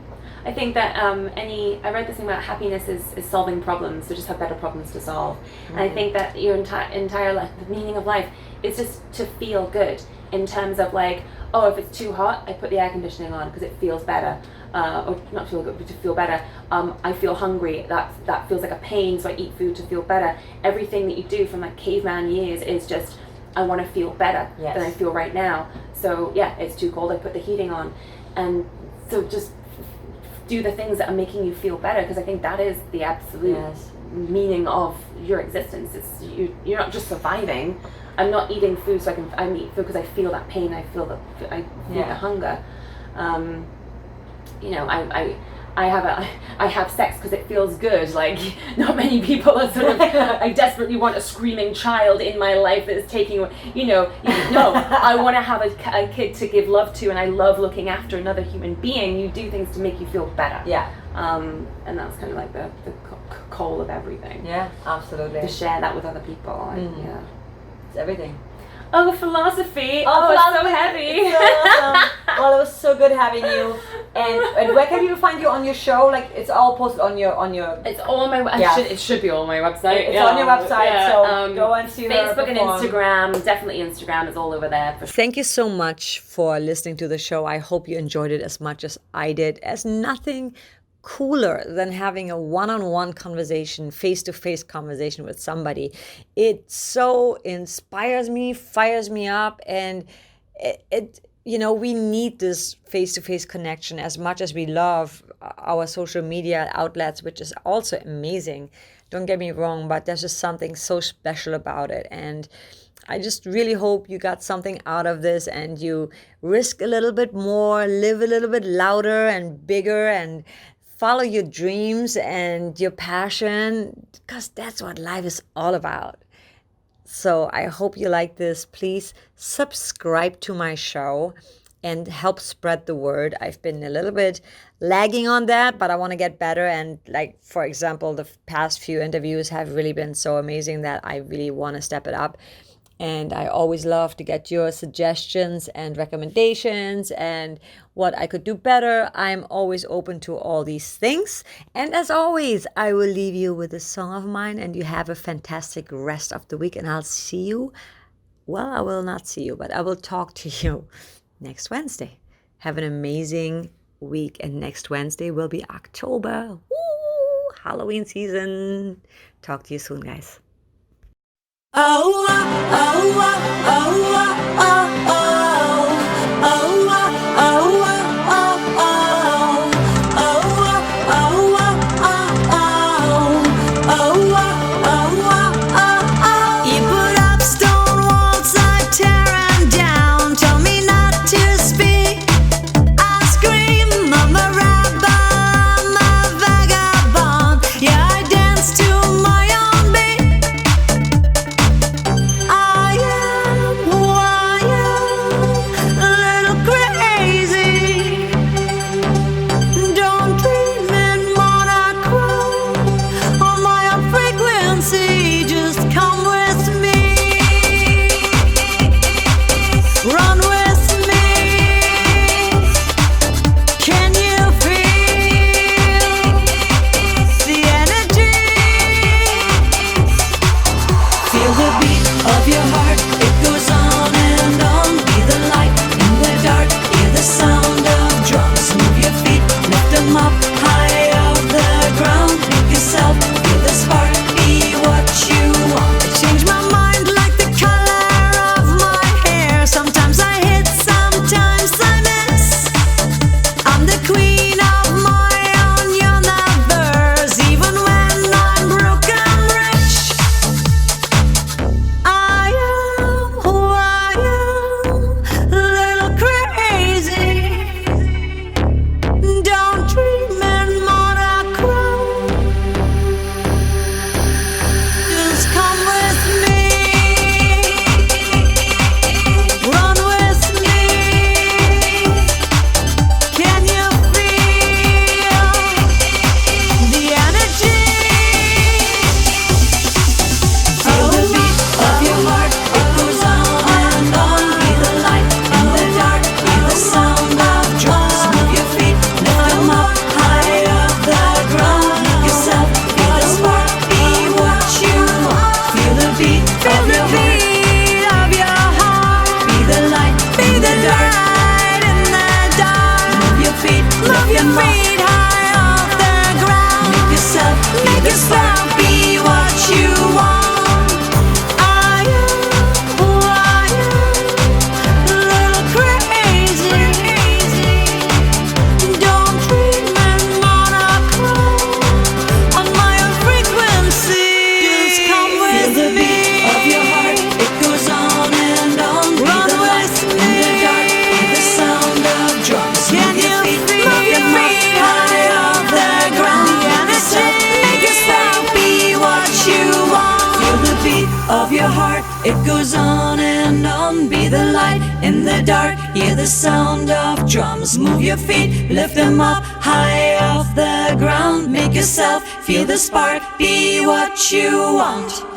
Speaker 2: I think that I read this thing about happiness is solving problems, so just have better problems to solve. And I think that your entire life, the meaning of life, is just to feel good in terms of like, oh, if it's too hot, I put the air conditioning on because it feels better. Or not feel good, but to feel better. I feel hungry. That feels like a pain, so I eat food to feel better. Everything that you do from like caveman years is just, I want to feel better than I feel right now. So yeah, it's too cold, I put the heating on. And so just do the things that are making you feel better, because I think that is the absolute meaning of your existence. It's you're not just surviving. I'm not eating food so I eat food because I feel that pain, I feel the hunger. You know, I have sex because it feels good. Like, not many people are sort of, I desperately want a screaming child in my life that is taking, no, I want to have a kid to give love to, and I love looking after another human being. You do things to make you feel better.
Speaker 1: Yeah.
Speaker 2: And that's kind of like the core of everything.
Speaker 1: Yeah, absolutely.
Speaker 2: To share that with other people. Yeah.
Speaker 1: It's everything.
Speaker 2: Oh, philosophy.
Speaker 1: Oh,
Speaker 2: it's so heavy.
Speaker 1: So awesome. Well, it was so good having you. And where can people find you on your show? Like, it's all posted on your.
Speaker 2: It's all on my. It should be all on my website.
Speaker 1: It's on your website. So go and see
Speaker 2: Facebook and Instagram. Definitely Instagram is all over there.
Speaker 1: Thank you so much for listening to the show. I hope you enjoyed it as much as I did. As nothing cooler than having a one-on-one conversation, face-to-face conversation with somebody. It so inspires me, fires me up, and it we need this face-to-face connection as much as we love our social media outlets, which is also amazing. Don't get me wrong, but there's just something so special about it. And I just really hope you got something out of this and you risk a little bit more, live a little bit louder and bigger, and follow your dreams and your passion, because that's what life is all about. So I hope you like this. Please subscribe to my show and help spread the word. I've been a little bit lagging on that, but I want to get better. And like, for example, the past few interviews have really been so amazing that I really want to step it up. And I always love to get your suggestions and recommendations and what I could do better. I'm always open to all these things. And as always, I will leave you with a song of mine, and you have a fantastic rest of the week. And I'll see you. Well, I will not see you, but I will talk to you next Wednesday. Have an amazing week. And next Wednesday will be October. Woo! Halloween season. Talk to you soon, guys. Oh, oh, oh, oh, oh, oh, oh, oh, oh, oh. I am who I am, a little crazy.
Speaker 3: of your heart. It goes on and on. Be the light in the dark. Hear the sound of drums. Move your feet, lift them up high off the ground. Make yourself feel the spark. Be what you want.